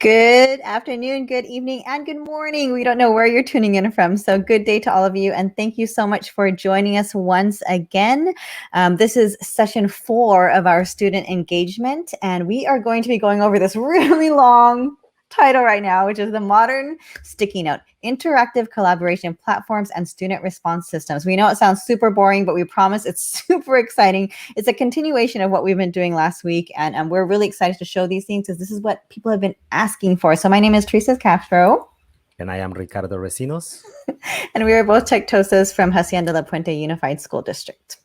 Good afternoon, good evening, and good morning. We don't know where you're tuning in from, so good day to all of you, and thank you so much for joining us once again. This is session 4 of our student engagement, and we are going to be going over this really long title right now, which is the Modern Sticky Note, Interactive Collaboration Platforms and Student Response Systems. We know it sounds super boring, but we promise it's super exciting. It's a continuation of what we've been doing last week, and we're really excited to show these things because this is what people have been asking for. So my name is Teresa Castro. And I am Ricardo Recinos. And we are both Tectosas from Hacienda La Puente Unified School District.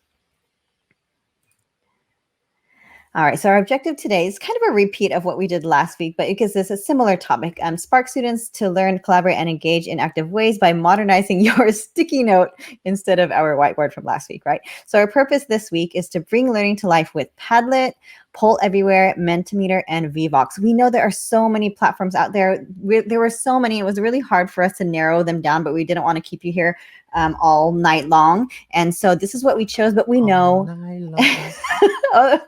All right, so our objective today is kind of a repeat of what we did last week, but because it's a similar topic. Spark students to learn, collaborate, and engage in active ways by modernizing your sticky note instead of our whiteboard from last week, right? So our purpose this week is to bring learning to life with Padlet, PollEverywhere, Mentimeter, and Vevox. We know there are so many platforms out there. There were so many. It was really hard for us to narrow them down, but we didn't want to keep you here all night long. And so this is what we chose, but we know... Oh,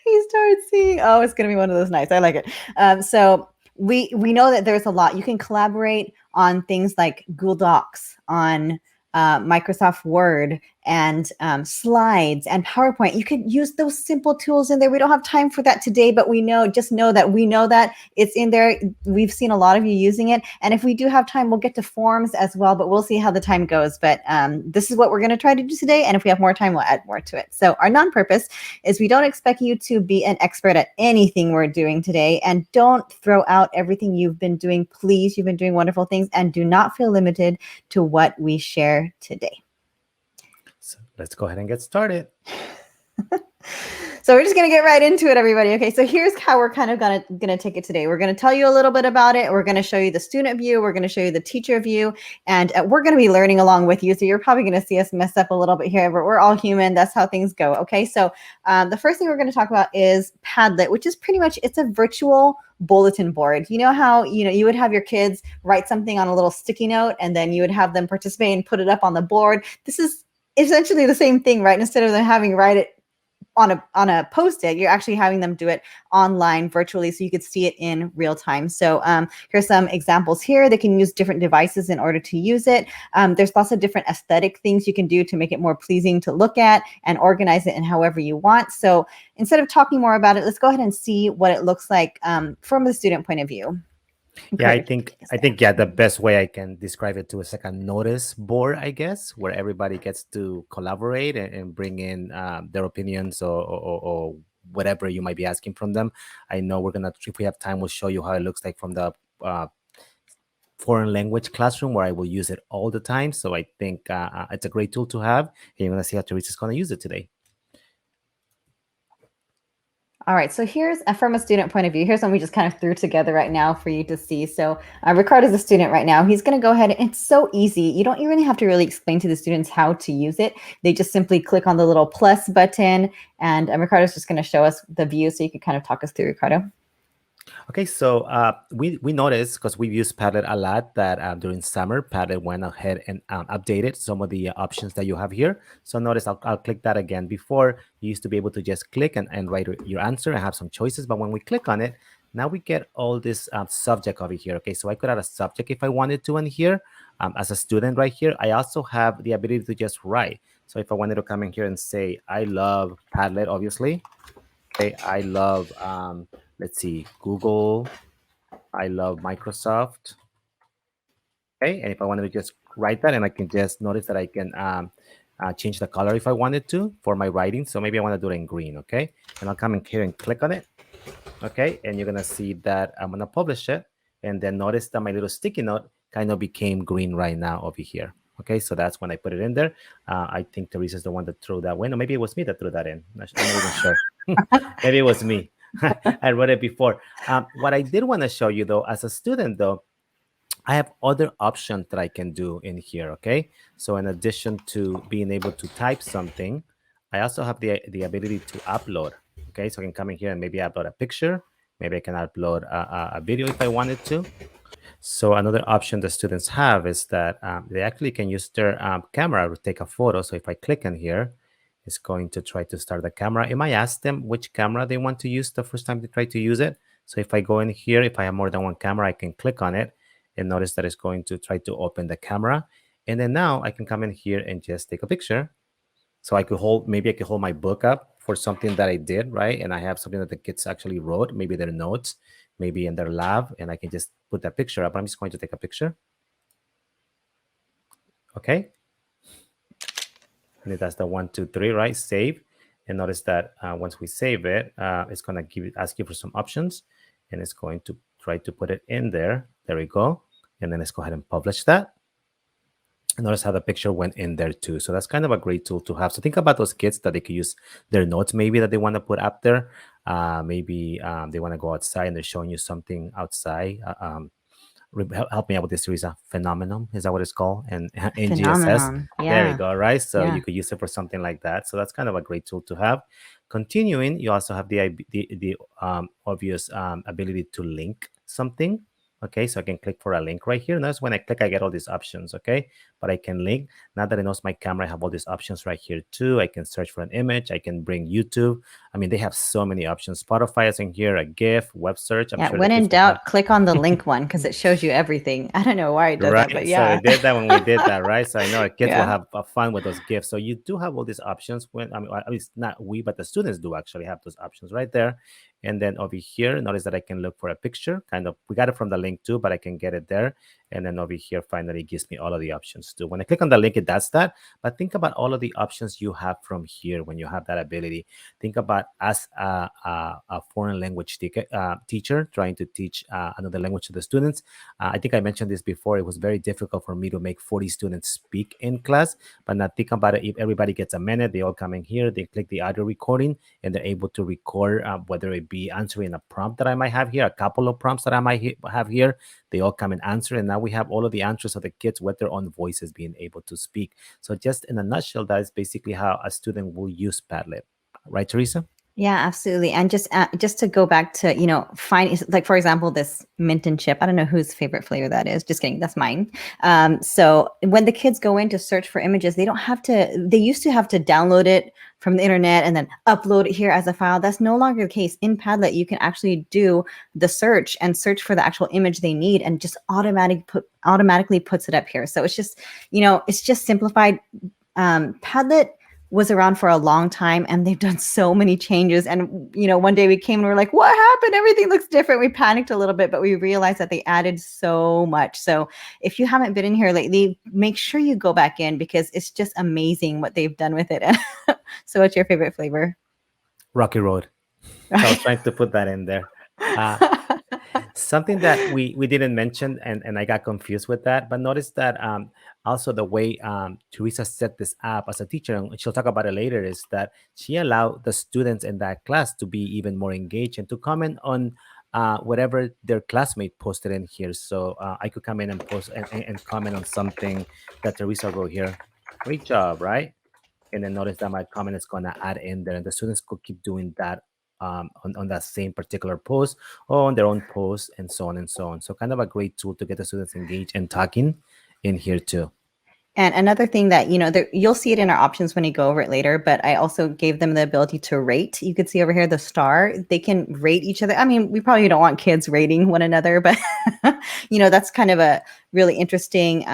he started singing. Oh, it's going to be one of those nights. I like it. So we know that there's a lot. You can collaborate on things like Google Docs, on Microsoft Word, and slides and PowerPoint. You could use those simple tools in there. We don't have time for that today, but we know that it's in there. We've seen a lot of you using it. And if we do have time, we'll get to forms as well, but we'll see how the time goes. But this is what we're going to try to do today. And if we have more time, we'll add more to it. So our non-purpose is we don't expect you to be an expert at anything we're doing today. And don't throw out everything you've been doing. Please, you've been doing wonderful things, and do not feel limited to what we share today. So let's go ahead and get started. So we're just going to get right into it, everybody. Okay, so here's how we're kind of going to take it today. We're going to tell you a little bit about it. We're going to show you the student view. We're going to show you the teacher view. And we're going to be learning along with you. So you're probably going to see us mess up a little bit here, but we're all human. That's how things go. Okay, so the first thing we're going to talk about is Padlet, which is pretty much, it's a virtual bulletin board. You know how, you would have your kids write something on a little sticky note, and then you would have them participate and put it up on the board. This is essentially the same thing, right? Instead of them having write it on a post-it, you're actually having them do it online virtually, so you could see it in real time. So here's some examples here. They can use different devices in order to use it. There's lots of different aesthetic things you can do to make it more pleasing to look at and organize it in however you want. So instead of talking more about it, let's go ahead and see what it looks like from the student point of view. Yeah, I think the best way I can describe it to is like a notice board, I guess, where everybody gets to collaborate and bring in their opinions or whatever you might be asking from them. I know we're gonna, if we have time, we'll show you how it looks like from the foreign language classroom, where I will use it all the time. So I think it's a great tool to have, and you're gonna see how Teresa's gonna use it today. All right, so here's from a student point of view. Here's one we just kind of threw together right now for you to see. So Ricardo's a student right now. He's going to go ahead. It's so easy. You don't really have to really explain to the students how to use it. They just simply click on the little plus button, and Ricardo's just going to show us the view, so you can kind of talk us through, Ricardo. Okay, so we noticed, because we've used Padlet a lot, that during summer, Padlet went ahead and updated some of the options that you have here. So notice I'll click that again. Before, you used to be able to just click and write your answer and have some choices. But when we click on it, now we get all this subject over here. Okay, so I could add a subject if I wanted to in here. As a student right here, I also have the ability to just write. So if I wanted to come in here and say, I love Padlet, obviously. Okay, I love, let's see, Google. I love Microsoft. Okay, and if I wanted to just write that, and I can just notice that I can change the color if I wanted to for my writing. So maybe I want to do it in green, okay? And I'll come in here and click on it, okay? And you're gonna see that I'm gonna publish it, and then notice that my little sticky note kind of became green right now over here. Okay, so that's when I put it in there. I think Teresa's the one that threw that. No, maybe it was me that threw that in. I'm not even sure. Maybe it was me. I wrote it before. What I did want to show you, though, as a student, though, I have other options that I can do in here, okay? So in addition to being able to type something, I also have the ability to upload, okay? So I can come in here and maybe upload a picture. Maybe I can upload a video if I wanted to. So another option the students have is that they actually can use their camera to take a photo. So if I click in here, it's going to try to start the camera. It might ask them which camera they want to use the first time they try to use it. So if I go in here, if I have more than one camera, I can click on it and notice that it's going to try to open the camera. And then now I can come in here and just take a picture. So I could hold, maybe I could hold my book up for something that I did, right? And I have something that the kids actually wrote, maybe their notes, maybe in their lab, and I can just put that picture up. I'm just going to take a picture. Okay. And that's the 1, 2, 3, right? Save. And notice that once we save it, it's going to ask you for some options, and it's going to try to put it in there. There we go. And then let's go ahead and publish that. And notice how the picture went in there too. So that's kind of a great tool to have. So think about those kids that they could use their notes maybe that they want to put up there. Maybe they want to go outside and they're showing you something outside. Help me out with this, Teresa. Phenomenon, is that what it's called? And in GSS. Phenomenon. There you Yeah. go, right? So Yeah. you could use it for something like that. So that's kind of a great tool to have. Continuing, you also have the obvious ability to link something. Okay, so I can click for a link right here. Notice when I click, I get all these options, okay? But I can link. Now that it knows my camera, I have all these options right here too. I can search for an image. I can bring YouTube. I mean, they have so many options. Spotify is in here, a GIF, web search. I'm Yeah. sure When the in kids will have. doubt, click on the link one because it shows you everything. I don't know why it does that, but Right. So yeah. it did that when we did that, right? So I know our kids will Yeah. have fun with those gifts. So you do have all these options. When I mean, at least not we, but the students do actually have those options right there. And then over here, notice that I can look for a picture. Kind of, we got it from the link too, but I can get it there. And then over here, finally, it gives me all of the options too. When I click on the link, it does that. But think about all of the options you have from here when you have that ability. Think about as a foreign language teacher trying to teach another language to the students. I think I mentioned this before. It was very difficult for me to make 40 students speak in class. But now think about it. If everybody gets a minute, they all come in here, they click the audio recording, and they're able to record, whether it be answering a prompt that I might have here, a couple of prompts that I might have here. They all come and answer. And now we have all of the answers of the kids with their own voices being able to speak. So just in a nutshell, that is basically how a student will use Padlet. Right, Teresa? Yeah, absolutely. And just to go back to, find, like, for example, this mint and chip. I don't know whose favorite flavor that is. Just kidding. That's mine. So when the kids go in to search for images, they used to have to download it from the internet and then upload it here as a file. That's no longer the case. In Padlet, you can actually do the search and search for the actual image they need and just automatically puts it up here. So it's just, it's just simplified. Padlet was around for a long time and they've done so many changes. And, one day we came and we're like, what happened? Everything looks different. We panicked a little bit, but we realized that they added so much. So if you haven't been in here lately, make sure you go back in because it's just amazing what they've done with it. So what's your favorite flavor? Rocky Road. So I was trying to put that in there. Something that we didn't mention, and I got confused with that, but notice that also the way Teresa set this up as a teacher, and she'll talk about it later, is that she allowed the students in that class to be even more engaged and to comment on whatever their classmate posted in here. So I could come in and post and comment on something that Teresa wrote here. Great job, right? And then notice that my comment is going to add in there, and the students could keep doing that on that same particular post or on their own post, and so on and so on. So kind of a great tool to get the students engaged and talking in here too. And another thing that, you'll see it in our options when you go over it later, but I also gave them the ability to rate. You could see over here the star. They can rate each other. I mean, we probably don't want kids rating one another, but, that's kind of a really interesting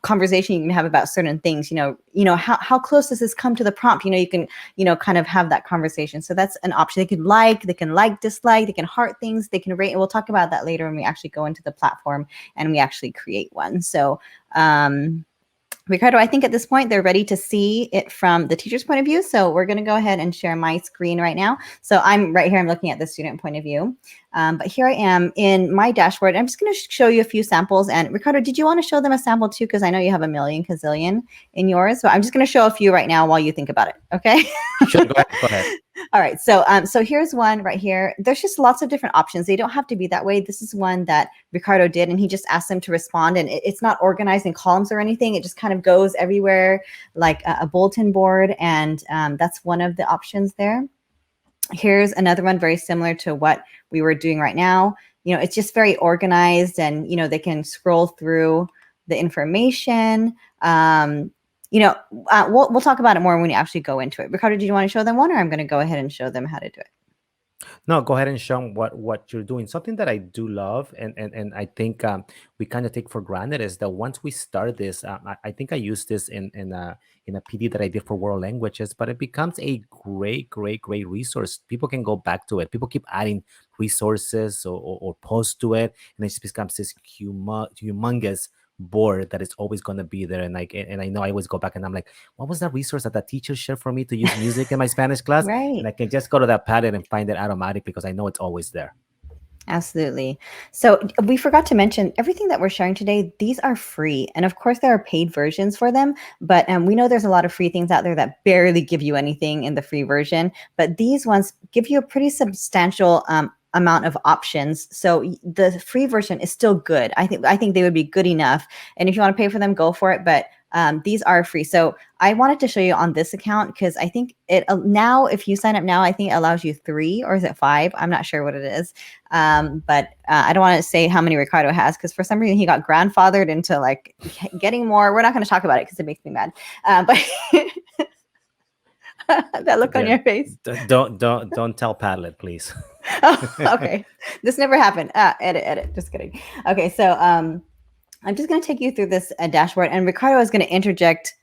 conversation you can have about certain things. How close does this come to the prompt? You can, kind of have that conversation. So that's an option. They can dislike, they can heart things, they can rate. And we'll talk about that later when we actually go into the platform and we actually create one. So, Ricardo, I think at this point they're ready to see it from the teacher's point of view. So we're going to go ahead and share my screen right now. So I'm right here. I'm looking at the student point of view. But here I am in my dashboard. I'm just going to show you a few samples. And Ricardo, did you want to show them a sample too? Because I know you have a million gazillion in yours. So I'm just going to show a few right now while you think about it. Okay? Sure, go ahead. All right. So here's one right here. There's just lots of different options. They don't have to be that way. This is one that Ricardo did, and he just asked them to respond. And it's not organized in columns or anything. It just kind of goes everywhere like a bulletin board. And that's one of the options there. Here's another one very similar to what we were doing right now. It's just very organized, and, they can scroll through the information. We'll talk about it more when we actually go into it. Ricardo, do you want to show them one, or I'm going to go ahead and show them how to do it? No, go ahead and show 'em what you're doing. Something that I do love, and I think we kind of take for granted is that once we start this, I think I used this in a PD that I did for world languages, but it becomes a great resource. People can go back to it. People keep adding resources or posts to it, and it just becomes this humongous board that is always going to be there. And like, and I know I always go back and I'm like, what was that resource that the teacher shared for me to use music in my Spanish class? And Right. I can just go to that Padlet and find it automatic because I know it's always there. Absolutely. So we forgot to mention everything that we're sharing today. These are free, and of course there are paid versions for them. But we know there's a lot of free things out there that barely give you anything in the free version. But these ones give you a pretty substantial amount of options. So the free version is still good. I think they would be good enough. And if you want to pay for them, go for it. But these are free. So I wanted to show you on this account because I think it now, if you sign up now, I think it allows you 3 or is it 5? I'm not sure what it is. But I don't want to say how many Ricardo has because for some reason he got grandfathered into like getting more. We're not going to talk about it because it makes me mad. But that look on Yeah. your face. Don't tell Padlet, please. Oh, okay. This never happened. Edit. Just kidding. Okay, so I'm just going to take you through this dashboard, and Ricardo is going to interject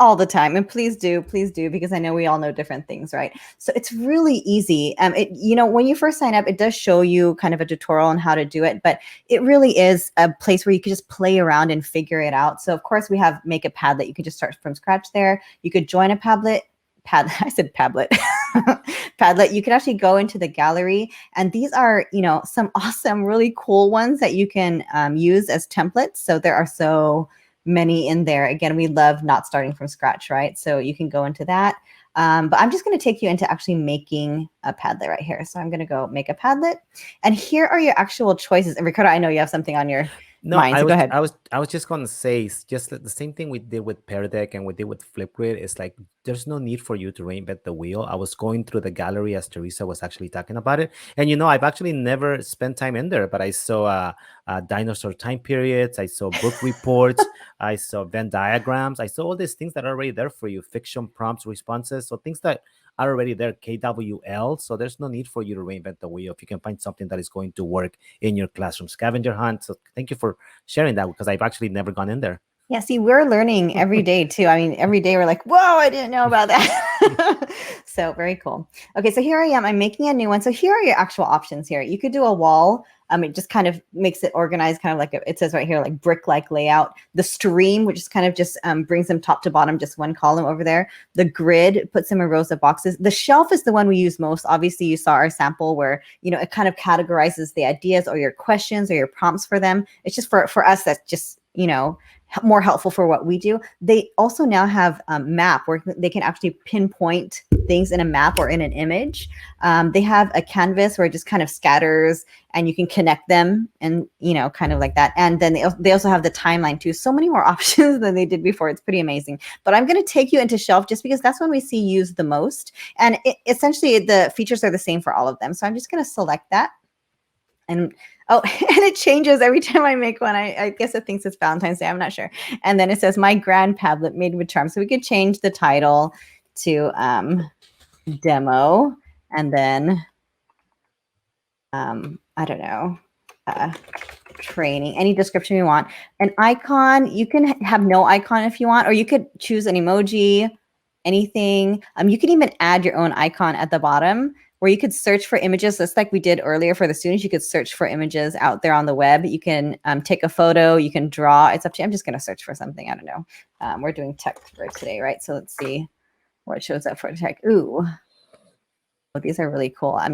all the time. And please do, because I know we all know different things, right? So it's really easy. When you first sign up, it does show you kind of a tutorial on how to do it, but it really is a place where you could just play around and figure it out. So of course we have make a Padlet. You could just start from scratch there. You could join a Padlet. I said Padlet. Padlet. You could actually go into the gallery, and these are, some awesome, really cool ones that you can use as templates. So there are so many in there. Again, we love not starting from scratch, right? So you can go into that. But I'm just going to take you into actually making a Padlet right here. So I'm going to go make a Padlet, and here are your actual choices. And Ricardo, I know you have something on your No, mind, so go ahead. I was just gonna say just the same thing we did with Pear Deck and we did with Flipgrid. It's like there's no need for you to reinvent the wheel. I was going through the gallery as Teresa was actually talking about it, and I've actually never spent time in there, but I saw dinosaur time periods, I saw book reports, I saw Venn diagrams, I saw all these things that are already there for you, fiction prompts, responses, so things that are already there, KWL. So there's no need for you to reinvent the wheel if you can find something that is going to work in your classroom. Scavenger hunt. So thank you for sharing that because I've actually never gone in there. Yeah, see, we're learning every day too. I mean, every day we're like, whoa, I didn't know about that. So very cool. Okay, so here I am. I'm making a new one. So here are your actual options here. You could do a wall. It just kind of makes it organized, kind of like it says right here, like brick-like layout. The stream, which is kind of just brings them top to bottom, just one column over there. The grid puts them in rows of boxes. The shelf is the one we use most. Obviously, you saw our sample where, it kind of categorizes the ideas or your questions or your prompts for them. It's just for us, that's just, more helpful for what we do. They also now have a map where they can actually pinpoint things in a map or in an image. They have a canvas where it just kind of scatters and you can connect them and, kind of like that. And then they also have the timeline too. So many more options than they did before. It's pretty amazing. But I'm going to take you into shelf just because that's one we see used the most. And essentially the features are the same for all of them. So I'm just going to select that. And and it changes every time I make one. I guess it thinks it's Valentine's Day. I'm not sure. And then it says my grand Padlet made with charm. So we could change the title to demo, and then I don't know, training, any description you want. An icon, you can have no icon if you want, or you could choose an emoji, anything. You can even add your own icon at the bottom where you could search for images, just like we did earlier for the students. You could search for images out there on the web. You can take a photo, you can draw. It's up to you. I'm just going to search for something. I don't know. We're doing tech for today, right? So let's see what shows up for tech. Ooh, oh, these are really cool. I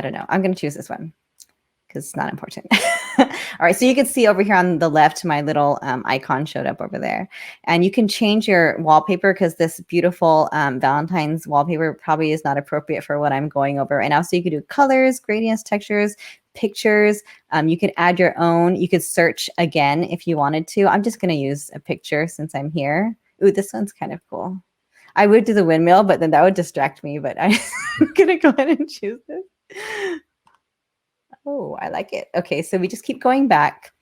don't know. I'm going to choose this one because it's not important. All right, so you can see over here on the left, my little icon showed up over there. And you can change your wallpaper because this beautiful Valentine's wallpaper probably is not appropriate for what I'm going over right now. So you can do colors, gradients, textures, pictures. You can add your own. You could search again if you wanted to. I'm just going to use a picture since I'm here. Ooh, this one's kind of cool. I would do the windmill, but then that would distract me. But I'm going to go ahead and choose this. Oh, I like it. Okay, so we just keep going back.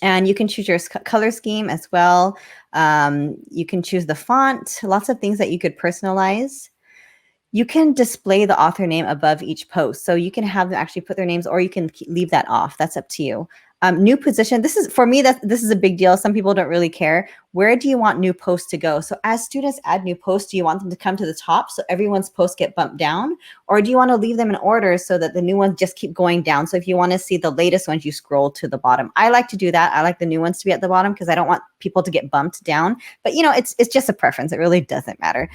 And you can choose your color scheme as well. You can choose the font, lots of things that you could personalize. You can display the author name above each post. So you can have them actually put their names, or you can leave that off. That's up to you. New position. This is, for me, this is a big deal. Some people don't really care. Where do you want new posts to go? So as students add new posts, do you want them to come to the top so everyone's posts get bumped down? Or do you want to leave them in order so that the new ones just keep going down? So if you want to see the latest ones, you scroll to the bottom. I like to do that. I like the new ones to be at the bottom because I don't want people to get bumped down. But it's just a preference. It really doesn't matter.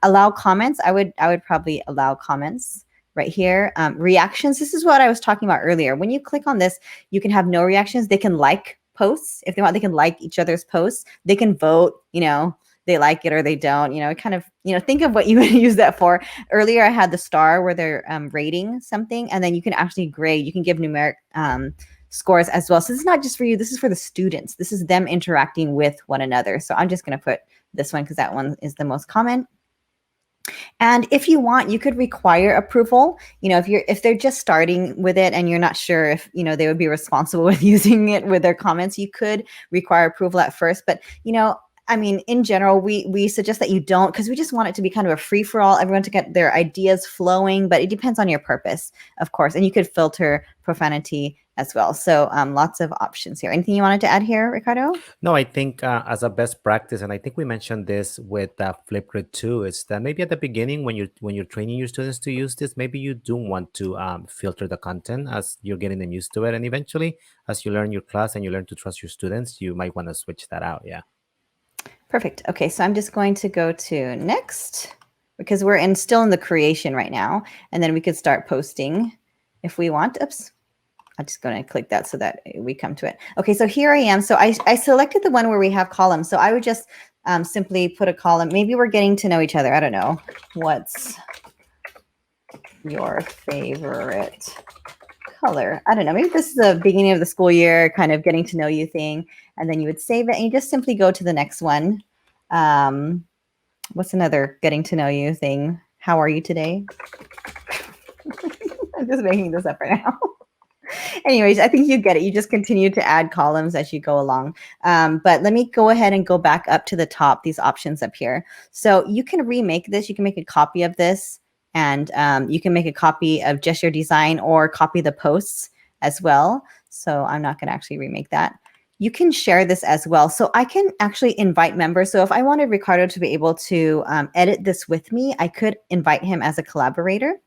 Allow comments. I would probably allow comments right here. Reactions. This is what I was talking about earlier. When you click on this, you can have no reactions. They can like posts if they want. They can like each other's posts. They can vote. They like it or they don't. Kind of. Think of what you would use that for. Earlier, I had the star where they're rating something, and then you can actually grade. You can give numeric scores as well. So this is not just for you. This is for the students. This is them interacting with one another. So I'm just going to put this one because that one is the most common. And if you want, you could require approval. If they're just starting with it and you're not sure if they would be responsible with using it with their comments, you could require approval at first. But in general, we suggest that you don't, because we just want it to be kind of a free for all, everyone to get their ideas flowing. But it depends on your purpose, of course, and you could filter profanity as well. So lots of options here. Anything you wanted to add here, Ricardo? No, I think as a best practice, and I think we mentioned this with Flipgrid too, is that maybe at the beginning when you're training your students to use this, maybe you do want to filter the content as you're getting them used to it, and eventually, as you learn your class and you learn to trust your students, you might want to switch that out. Yeah. Perfect. Okay, so I'm just going to go to next because we're still in the creation right now, and then we could start posting if we want. Oops. I'm just going to click that so that we come to it. Okay, so here I am. So I selected the one where we have columns. So I would just simply put a column. Maybe we're getting to know each other. I don't know. What's your favorite color? I don't know. Maybe this is the beginning of the school year, kind of getting to know you thing. And then you would save it and you just simply go to the next one. What's another getting to know you thing? How are you today? I'm just making this up right now. Anyways, I think you get it. You just continue to add columns as you go along. But let me go ahead and go back up to the top, these options up here. So you can remake this. You can make a copy of this, and you can make a copy of just your design or copy the posts as well. So I'm not going to actually remake that. You can share this as well. So I can actually invite members. So if I wanted Ricardo to be able to edit this with me, I could invite him as a collaborator.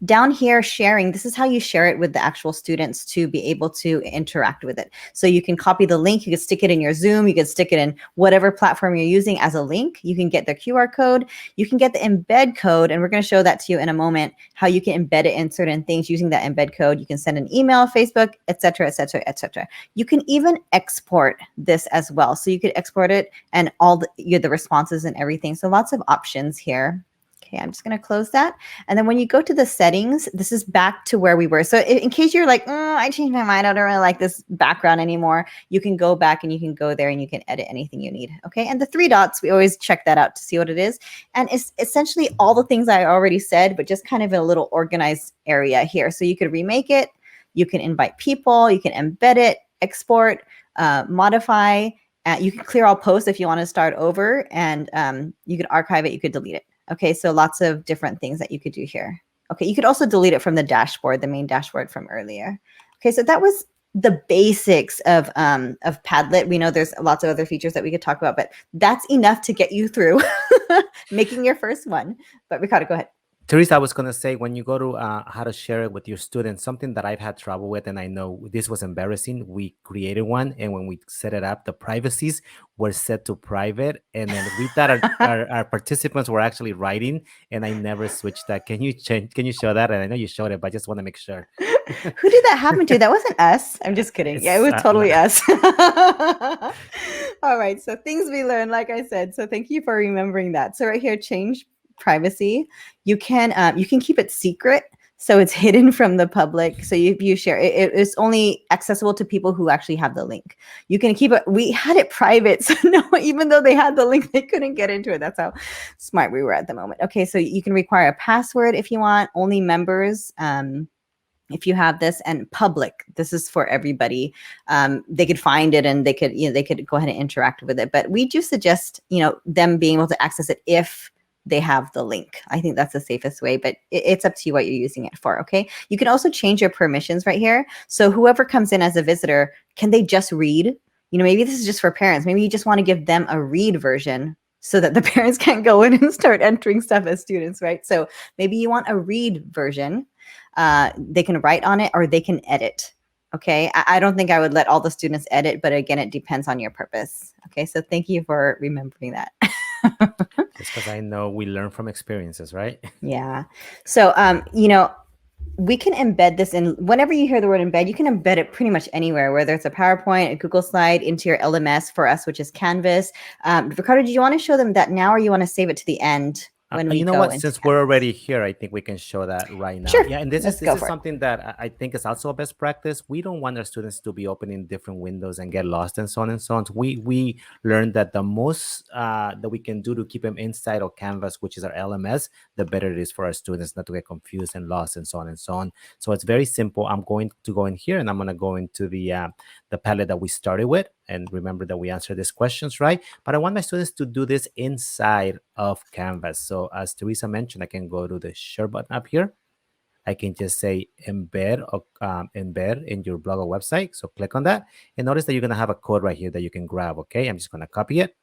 Down here, sharing, this is how you share it with the actual students to be able to interact with it. So you can copy the link, you can stick it in your Zoom, you can stick it in whatever platform you're using as a link. You can get the QR code, you can get the embed code, and we're going to show that to you in a moment, how you can embed it in certain things using that embed code. You can send an email, Facebook, etc., etc., etc. You can even export this as well. So you could export it and all the responses and everything. So lots of options here. Okay, I'm just going to close that. And then when you go to the settings, this is back to where we were. So in case you're like, I changed my mind, I don't really like this background anymore, you can go back and you can go there and you can edit anything you need. Okay, and the 3 dots, we always check that out to see what it is. And it's essentially all the things I already said, but just kind of in a little organized area here. So you could remake it, you can invite people, you can embed it, export, modify, you can clear all posts if you want to start over, and you could archive it, you could delete it. Okay, so lots of different things that you could do here. Okay, you could also delete it from the dashboard, the main dashboard from earlier. Okay, so that was the basics of Padlet. We know there's lots of other features that we could talk about, but that's enough to get you through making your first one. But Ricardo, go ahead. Teresa, I was going to say, when you go to how to share it with your students, something that I've had trouble with, and I know this was embarrassing, we created one, and when we set it up, the privacies were set to private, and then we thought our participants were actually writing, and I never switched that. Can you show that? And I know you showed it, but I just want to make sure. Who did that happen to? That wasn't us. I'm just kidding. Yeah, it was totally us. All right, so things we learned, like I said. So thank you for remembering that. So right here, change privacy. You can keep it secret, so it's hidden from the public. So if you share it, it's only accessible to people who actually have the link. You can keep it. We had it private, so no, even though they had the link, they couldn't get into it. That's how smart we were at the moment. Okay, so you can require a password if you want. Only members. If you have this, and public, this is for everybody. They could find it and they could go ahead and interact with it. But we do suggest them being able to access it if they have the link. I think that's the safest way, but it's up to you what you're using it for. Okay. You can also change your permissions right here. So whoever comes in as a visitor, can they just read? Maybe this is just for parents. Maybe you just want to give them a read version so that the parents can't go in and start entering stuff as students, right? So maybe you want a read version. They can write on it or they can edit. Okay. I don't think I would let all the students edit, but again, it depends on your purpose. Okay. So thank you for remembering that. Just because I know we learn from experiences, right? Yeah. So, we can embed this in whenever you hear the word embed, you can embed it pretty much anywhere, whether it's a PowerPoint, a Google slide, into your LMS for us, which is Canvas. Ricardo, do you want to show them that now or you want to save it to the end when we You know go what? into Since we're Canvas? already here, I think we can show that right now. Sure. Yeah, and this is Let's this go is for it. something that I think is also a best practice. We don't want our students to be opening different windows and get lost and so on and so on. So we learned that the most that we can do to keep them inside of Canvas, which is our LMS, the better it is for our students not to get confused and lost and so on and so on. So it's very simple. I'm going to go in here and I'm going to go into the Padlet that we started with. And remember that we answered these questions, right? But I want my students to do this inside of Canvas. So as Teresa mentioned, I can go to the share button up here. I can just say embed or embed in your blog or website. So click on that and notice that you're going to have a code right here that you can grab. Okay, I'm just going to copy it.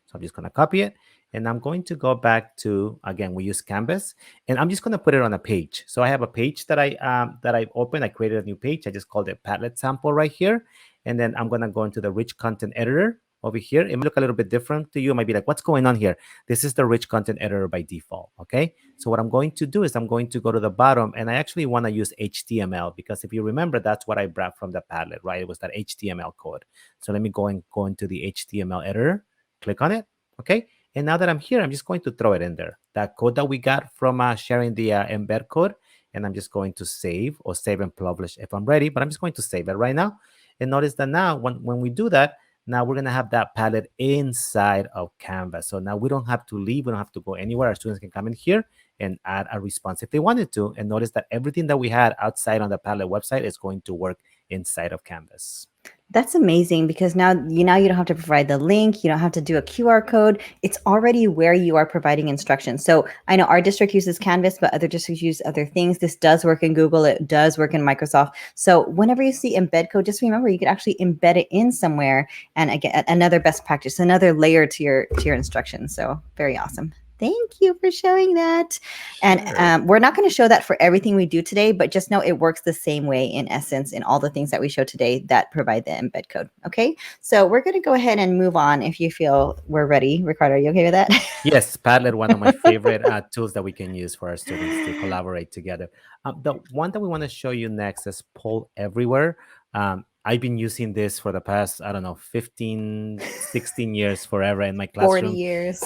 So I'm just going to copy it and I'm going to go back to, again, we use Canvas and I'm just going to put it on a page. So I have a page that I've opened. I created a new page. I just called it Padlet sample right here. And then I'm going to go into the rich content editor over here. It might look a little bit different to you. It might be like, what's going on here? This is the rich content editor by default. Okay. So what I'm going to do is I'm going to go to the bottom and I actually want to use HTML because if you remember, that's what I brought from the Padlet, right? It was that HTML code. So let me go into the HTML editor, click on it. Okay. And now that I'm here, I'm just going to throw it in there. That code that we got from sharing the embed code. And I'm just going to save or save and publish if I'm ready. But I'm just going to save it right now. And notice that now when we do that, now we're going to have that Padlet inside of Canvas. So now we don't have to leave. We don't have to go anywhere. Our students can come in here and add a response if they wanted to. And notice that everything that we had outside on the Padlet website is going to work inside of Canvas. That's amazing because now you don't have to provide the link. You don't have to do a QR code. It's already where you are providing instructions. So I know our district uses Canvas, but other districts use other things. This does work in Google. It does work in Microsoft. So whenever you see embed code, just remember you could actually embed it in somewhere. And again, another best practice, another layer to your instructions. So very awesome. Thank you for showing that. Sure. And we're not going to show that for everything we do today, but just know it works the same way in essence in all the things that we show today that provide the embed code. Okay. So we're going to go ahead and move on if you feel we're ready. Ricardo, are you okay with that? Yes, Padlet, one of my favorite tools that we can use for our students to collaborate together. The one that we want to show you next is PollEverywhere. I've been using this for the past, I don't know, 15, 16 years, forever in my 40 classroom. years.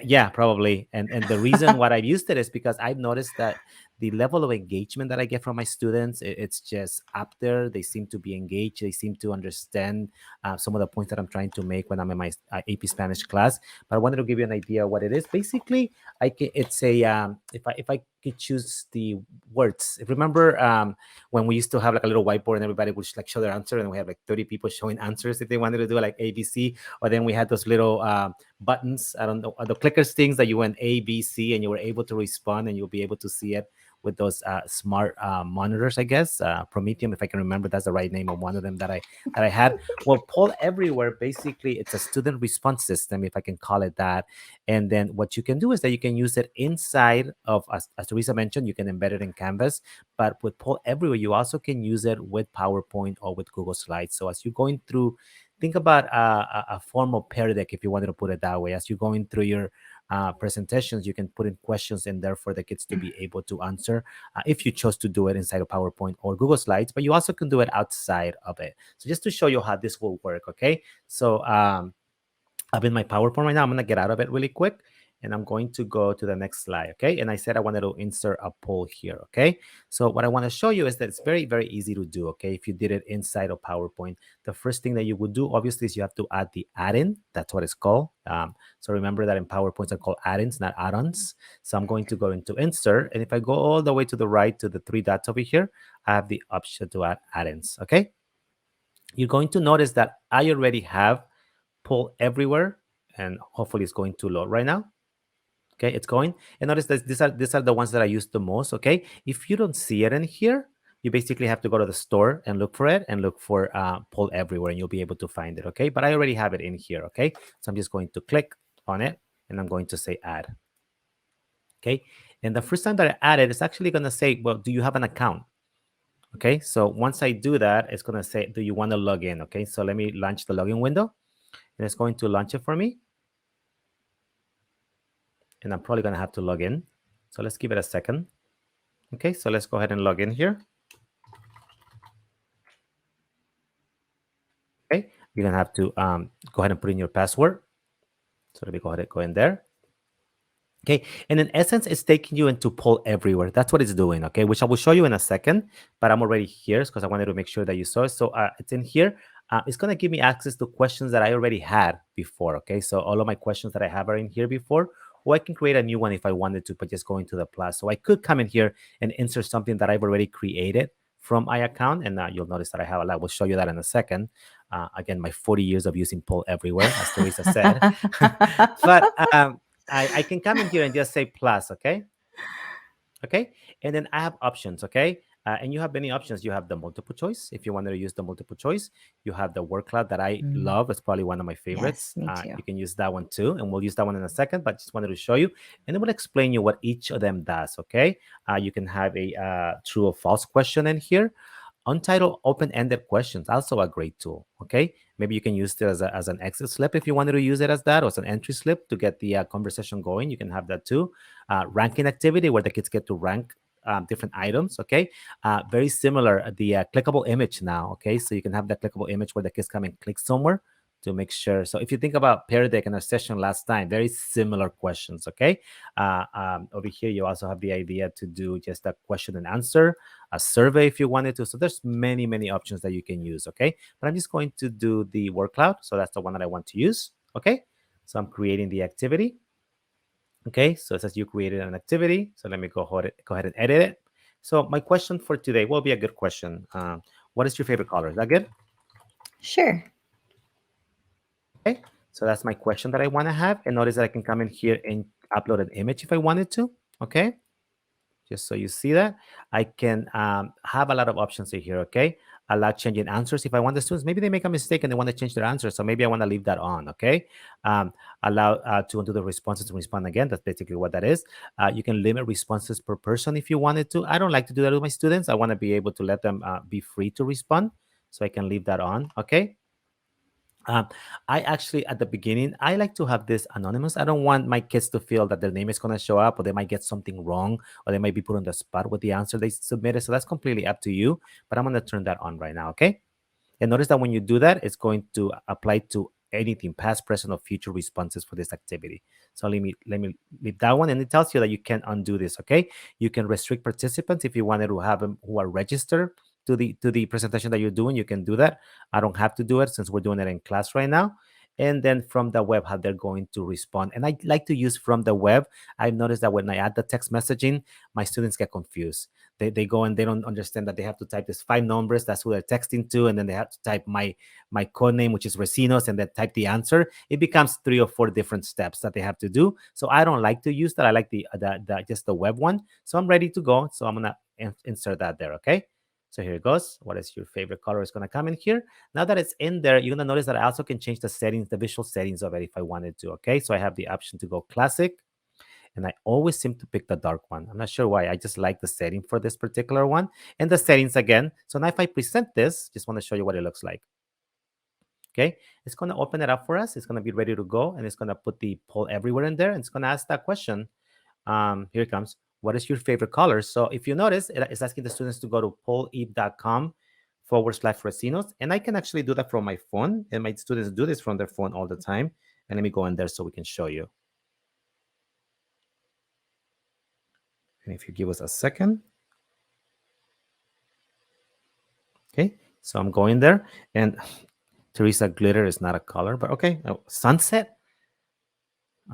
Yeah, probably. And the reason why I've used it is because I've noticed that the level of engagement that I get from my students, it's just up there. They seem to be engaged. They seem to understand some of the points that I'm trying to make when I'm in my AP Spanish class. But I wanted to give you an idea of what it is. Basically, it's a if I could choose the words. Remember when we used to have like a little whiteboard and everybody would like show their answer, and we have like 30 people showing answers if they wanted to do like ABC, or then we had those little buttons, I don't know, the clickers things that you went A, B, C, and you were able to respond and you'll be able to see it with those smart monitors, I guess. Prometheum, if I can remember, that's the right name of one of them that I had. Well, PollEverywhere, basically, it's a student response system, if I can call it that. And then what you can do is that you can use it inside of, as Teresa mentioned, you can embed it in Canvas. But with PollEverywhere, you also can use it with PowerPoint or with Google Slides. So as you're going through, think about a formal pear deck, if you wanted to put it that way. As you're going through your presentations, you can put in questions in there for the kids to be able to answer if you chose to do it inside of PowerPoint or Google Slides, but you also can do it outside of it. So just to show you how this will work, okay? So I'm in my PowerPoint right now. I'm going to get out of it really quick. And I'm going to go to the next slide, okay? And I said I wanted to insert a poll here, okay? So what I want to show you is that it's very, very easy to do, okay? If you did it inside of PowerPoint, the first thing that you would do, obviously, is you have to add the add-in. That's what it's called. So remember that in PowerPoint, they're called add-ins, not add-ons. So I'm going to go into insert. And if I go all the way to the right to the three dots over here, I have the option to add add-ins, okay? You're going to notice that I already have PollEverywhere, and hopefully it's going to load right now. Okay, it's going. And notice that these are the ones that I use the most. Okay, if you don't see it in here, you basically have to go to the store and look for it and look for PollEverywhere, and you'll be able to find it. Okay, but I already have it in here. Okay, so I'm just going to click on it and I'm going to say add. Okay, and the first time that I add it, it's actually going to say, well, do you have an account? Okay, so once I do that, it's going to say, do you want to log in? Okay, so let me launch the login window and it's going to launch it for me. And I'm probably going to have to log in. So let's give it a second. Okay, so let's go ahead and log in here. Okay, you're going to have to go ahead and put in your password. So let me go ahead and go in there. Okay, and in essence, it's taking you into PollEverywhere. That's what it's doing, okay, which I will show you in a second, but I'm already here because I wanted to make sure that you saw it. So it's in here. It's going to give me access to questions that I already had before, okay? So all of my questions that I have are in here before, or I can create a new one if I wanted to, but just go into the plus. So I could come in here and insert something that I've already created from my account, and you'll notice that I have a lot. We'll show you that in a second. Again, my 40 years of using PollEverywhere, as Teresa said. But I can come in here and just say plus, okay? Okay, and then I have options, okay? And you have many options. You have the multiple choice. If you wanted to use the multiple choice, you have the word cloud that I love. It's probably one of my favorites. Yes, me too. You can use that one too, and we'll use that one in a second, but just wanted to show you. And it will explain you what each of them does, okay? You can have a true or false question in here. Untitled open-ended questions, also a great tool, okay? Maybe you can use it as an exit slip if you wanted to use it as that, or as an entry slip to get the conversation going. You can have that too. Ranking activity where the kids get to rank different items, okay? Very similar, the clickable image now, okay? So you can have that clickable image where the kids come and click somewhere to make sure. So if you think about Pear Deck in our session last time, very similar questions, okay? Over here, you also have the idea to do just a question and answer, a survey if you wanted to. So there's many, many options that you can use, okay? But I'm just going to do the word cloud. So that's the one that I want to use, okay? So I'm creating the activity. Okay, so it says you created an activity. So let me go ahead and edit it. So my question for today will be a good question. What is your favorite color? Is that good? Sure. Okay, so that's my question that I want to have. And notice that I can come in here and upload an image if I wanted to. Okay, just so you see that. I can have a lot of options in here, okay? Allow changing answers. If I want the students, maybe they make a mistake and they want to change their answer. So maybe I want to leave that on, okay? Allow to undo the responses to respond again. That's basically what that is. You can limit responses per person if you wanted to. I don't like to do that with my students. I want to be able to let them be free to respond. So I can leave that on, okay? I actually, at the beginning, I like to have this anonymous. I don't want my kids to feel that their name is going to show up, or they might get something wrong, or they might be put on the spot with the answer they submitted. So that's completely up to you. But I'm going to turn that on right now, okay? And notice that when you do that, it's going to apply to anything, past, present, or future responses for this activity. So let me leave that one, and it tells you that you can undo this, okay? You can restrict participants if you wanted to have them who are registered to the presentation that you're doing. You can do that. I don't have to do it since we're doing it in class right now. And then from the web, how they're going to respond. And I like to use from the web. I've noticed that when I add the text messaging, my students get confused. They go and they don't understand that they have to type these 5 numbers. That's who they're texting to. And then they have to type my code name, which is Recinos, and then type the answer. It becomes 3 or 4 different steps that they have to do. So I don't like to use that. I like the just the web one. So I'm ready to go. So I'm going to insert that there, okay? So here it goes. What is your favorite color? Is going to come in here. Now that it's in there, you're going to notice that I also can change the settings, the visual settings of it if I wanted to, okay? So I have the option to go classic, and I always seem to pick the dark one. I'm not sure why. I just like the setting for this particular one. And the settings again. So now if I present this, just want to show you what it looks like. Okay, it's going to open it up for us. It's going to be ready to go, and it's going to put the PollEverywhere in there, and it's going to ask that question. Here it comes. What is your favorite color? So if you notice, it's asking the students to go to pollev.com/Recinos. And I can actually do that from my phone. And my students do this from their phone all the time. And let me go in there so we can show you. And if you give us a second. Okay, so I'm going there. And Teresa, glitter is not a color, but okay. Oh, sunset.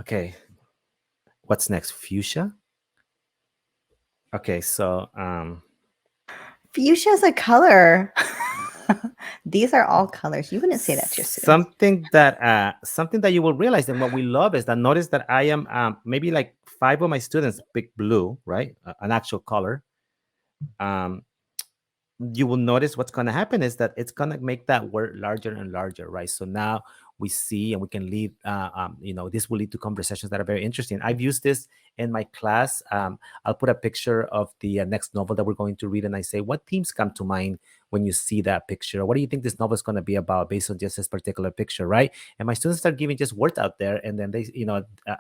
Okay. What's next? Fuchsia. Okay, so Fuchsia is a color. These are all colors. You wouldn't say that to your students. Something that you will realize, and what we love is that notice that I am maybe like 5 of my students pick blue, right? An actual color. Um, you will notice what's going to happen is that it's going to make that word larger and larger, right? So now we see and we can lead, this will lead to conversations that are very interesting. I've used this in my class. I'll put a picture of the next novel that we're going to read, and I say, what themes come to mind when you see that picture? What do you think this novel is going to be about based on just this particular picture, right? And my students start giving just words out there, and then they,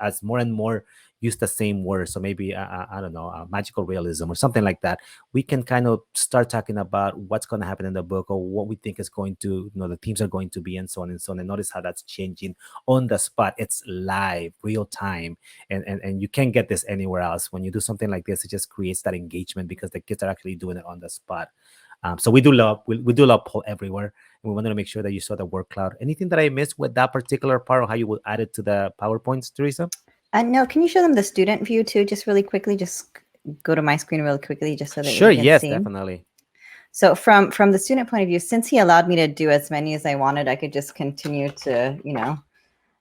as more and more use the same words. So maybe, I don't know, magical realism or something like that, we can kind of start talking about what's going to happen in the book, or what we think is going to, the themes are going to be, and so on and so on. And notice how that's changing on the spot. It's live, real time, and you can't get this anywhere else. When you do something like this, it just creates that engagement because the kids are actually doing it on the spot. So we do love Poll Everywhere, and we wanted to make sure that you saw the word cloud. Anything that I missed with that particular part, or how you would add it to the PowerPoints, Teresa? No, can you show them the student view too, just really quickly? Just go to my screen really quickly, just so that Sure. we can Yes, see. definitely. So from the student point of view, since he allowed me to do as many as I wanted, I could just continue to,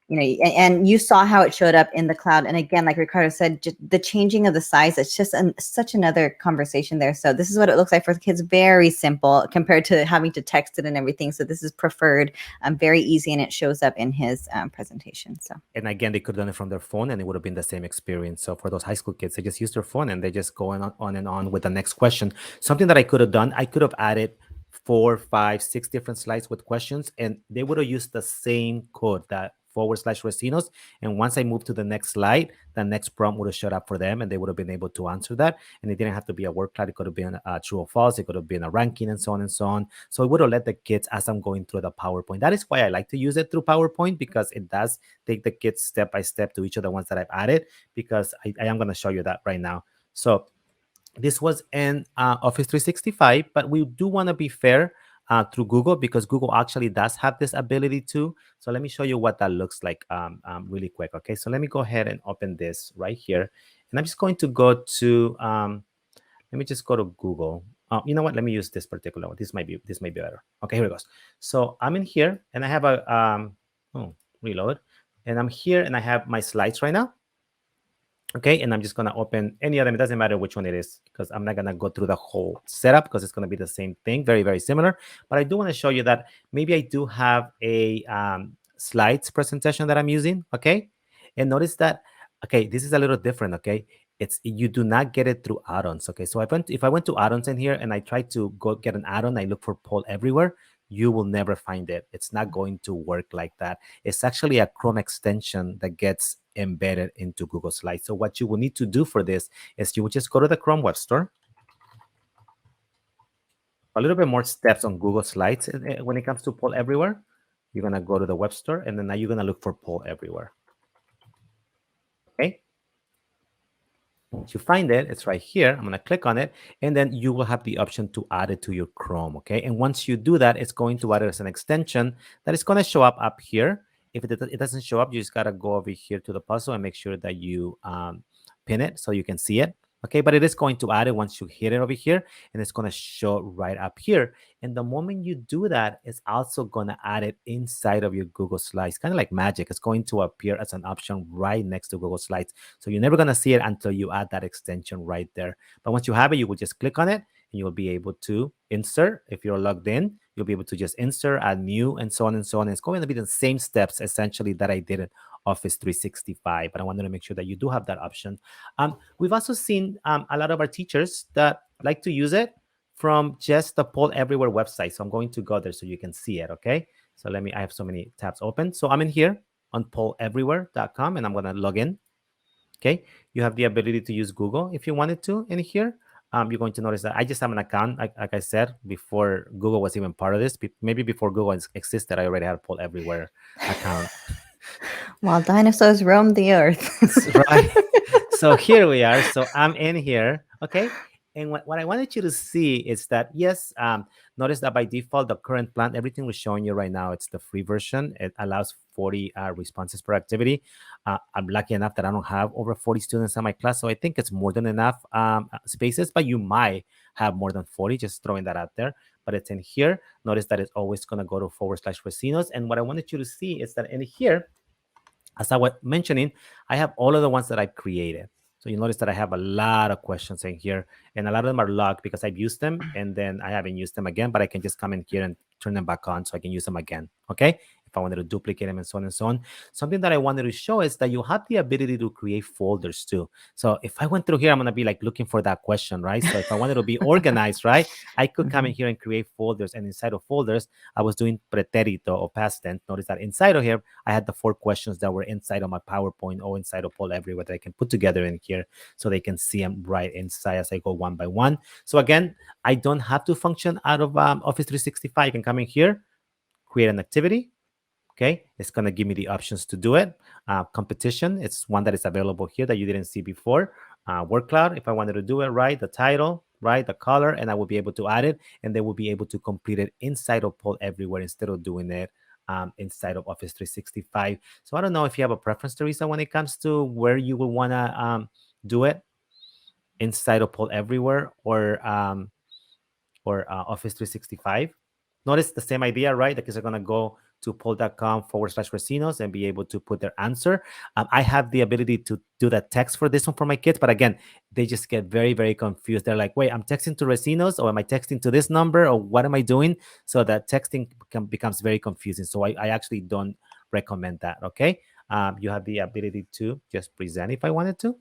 and you saw how it showed up in the cloud. And again, like Ricardo said, just the changing of the size, it's just such another conversation there. So this is what it looks like for the kids. Very simple compared to having to text it and everything. So this is preferred, very easy, and it shows up in his presentation. So, and again, they could have done it from their phone and it would have been the same experience. So for those high school kids, they just use their phone and they just go on and on with the next question. Something that I could have done, I could have added 4, 5, 6 different slides with questions, and they would have used the same code, that /Recinos. And once I moved to the next slide, the next prompt would have showed up for them and they would have been able to answer that. And it didn't have to be a word cloud. It could have been true or false. It could have been a ranking, and so on and so on. So it would have let the kids, as I'm going through the PowerPoint. That is why I like to use it through PowerPoint, because it does take the kids step by step to each of the ones that I've added, because I am going to show you that right now. So this was in Office 365, but we do want to be fair through Google, because Google actually does have this ability too. So let me show you what that looks like really quick. Okay, so let me go ahead and open this right here. And I'm just going to go to, let me just go to Google. You know what? Let me use this particular one. This might be better. Okay, here it goes. So I'm in here and I have a, reload. And I'm here and I have my slides right now. Okay, and I'm just going to open any of them. It doesn't matter which one it is, because I'm not going to go through the whole setup, because it's going to be the same thing, very, very similar. But I do want to show you that maybe I do have a slides presentation that I'm using. Okay, and notice that, okay, this is a little different. Okay, you do not get it through add-ons. Okay, so if I went to add-ons in here and I try to go get an add-on, I look for Poll Everywhere, you will never find it. It's not going to work like that. It's actually a Chrome extension that gets embedded into Google Slides. So what you will need to do for this is you will just go to the Chrome Web Store. A little bit more steps on Google Slides when it comes to Poll Everywhere. You're going to go to the Web Store, and then now you're going to look for Poll Everywhere. Okay. Once you find it, it's right here. I'm going to click on it, and then you will have the option to add it to your Chrome. Okay. And once you do that, it's going to add it as an extension that is going to show up here. If it doesn't show up, you just got to go over here to the puzzle and make sure that you pin it so you can see it. Okay, but it is going to add it once you hit it over here, and it's going to show right up here. And the moment you do that, it's also going to add it inside of your Google Slides, kind of like magic. It's going to appear as an option right next to Google Slides. So you're never going to see it until you add that extension right there. But once you have it, you will just click on it, and you'll be able to insert. If you're logged in, you'll be able to just insert, add new, and so on and so on. And it's going to be the same steps essentially that I did in Office 365, but I wanted to make sure that you do have that option. We've also seen a lot of our teachers that like to use it from just the Poll Everywhere website. So I'm going to go there so you can see it, okay? So I have so many tabs open. So I'm in here on PollEverywhere.com, and I'm going to log in, okay? You have the ability to use Google if you wanted to in here. You're going to notice that I just have an account, like I said, before Google was even part of this. Maybe before Google existed, I already had a Poll Everywhere account. While dinosaurs roamed the earth. Right. So here we are. So I'm in here. Okay. And what I wanted you to see is that, yes, notice that by default, the current plan, everything we're showing you right now, it's the free version. It allows 40 responses per activity. I'm lucky enough that I don't have over 40 students in my class. So I think it's more than enough spaces, but you might have more than 40, just throwing that out there. but it's in here. Notice that it's always going to go to /Vecinos. And what I wanted you to see is that in here, as I was mentioning, I have all of the ones that I've created. So you notice that I have a lot of questions in here, and a lot of them are logged because I've used them and then I haven't used them again, but I can just come in here and turn them back on so I can use them again. Okay. If I wanted to duplicate them and so on and so on. Something that I wanted to show is that you have the ability to create folders too. So if I went through here, I'm going to be like looking for that question, right? So if I wanted to be organized, right, I could come in here and create folders. And inside of folders, I was doing pretérito or past tense. Notice that inside of here, I had the 4 questions that were inside of my PowerPoint or inside of PollEverywhere that I can put together in here so they can see them right inside as I go one by one. So again, I don't have to function out of Office 365. I can come in here, create an activity. Okay, it's going to give me the options to do it. Competition, it's one that is available here that you didn't see before. Word cloud, if I wanted to do it right, the title, right, the color, and I will be able to add it, and they will be able to complete it inside of PollEverywhere instead of doing it inside of Office 365. So I don't know if you have a preference, Teresa, when it comes to where you will want to do it inside of PollEverywhere or Office 365. Notice the same idea, right? The kids are going to go to poll.com/Vecinos and be able to put their answer. I have the ability to do that text for this one for my kids, but again, they just get very, very confused. They're like, wait, I'm texting to Vecinos or am I texting to this number or what am I doing? So that texting becomes very confusing. So I actually don't recommend that, okay? You have the ability to just present if I wanted to.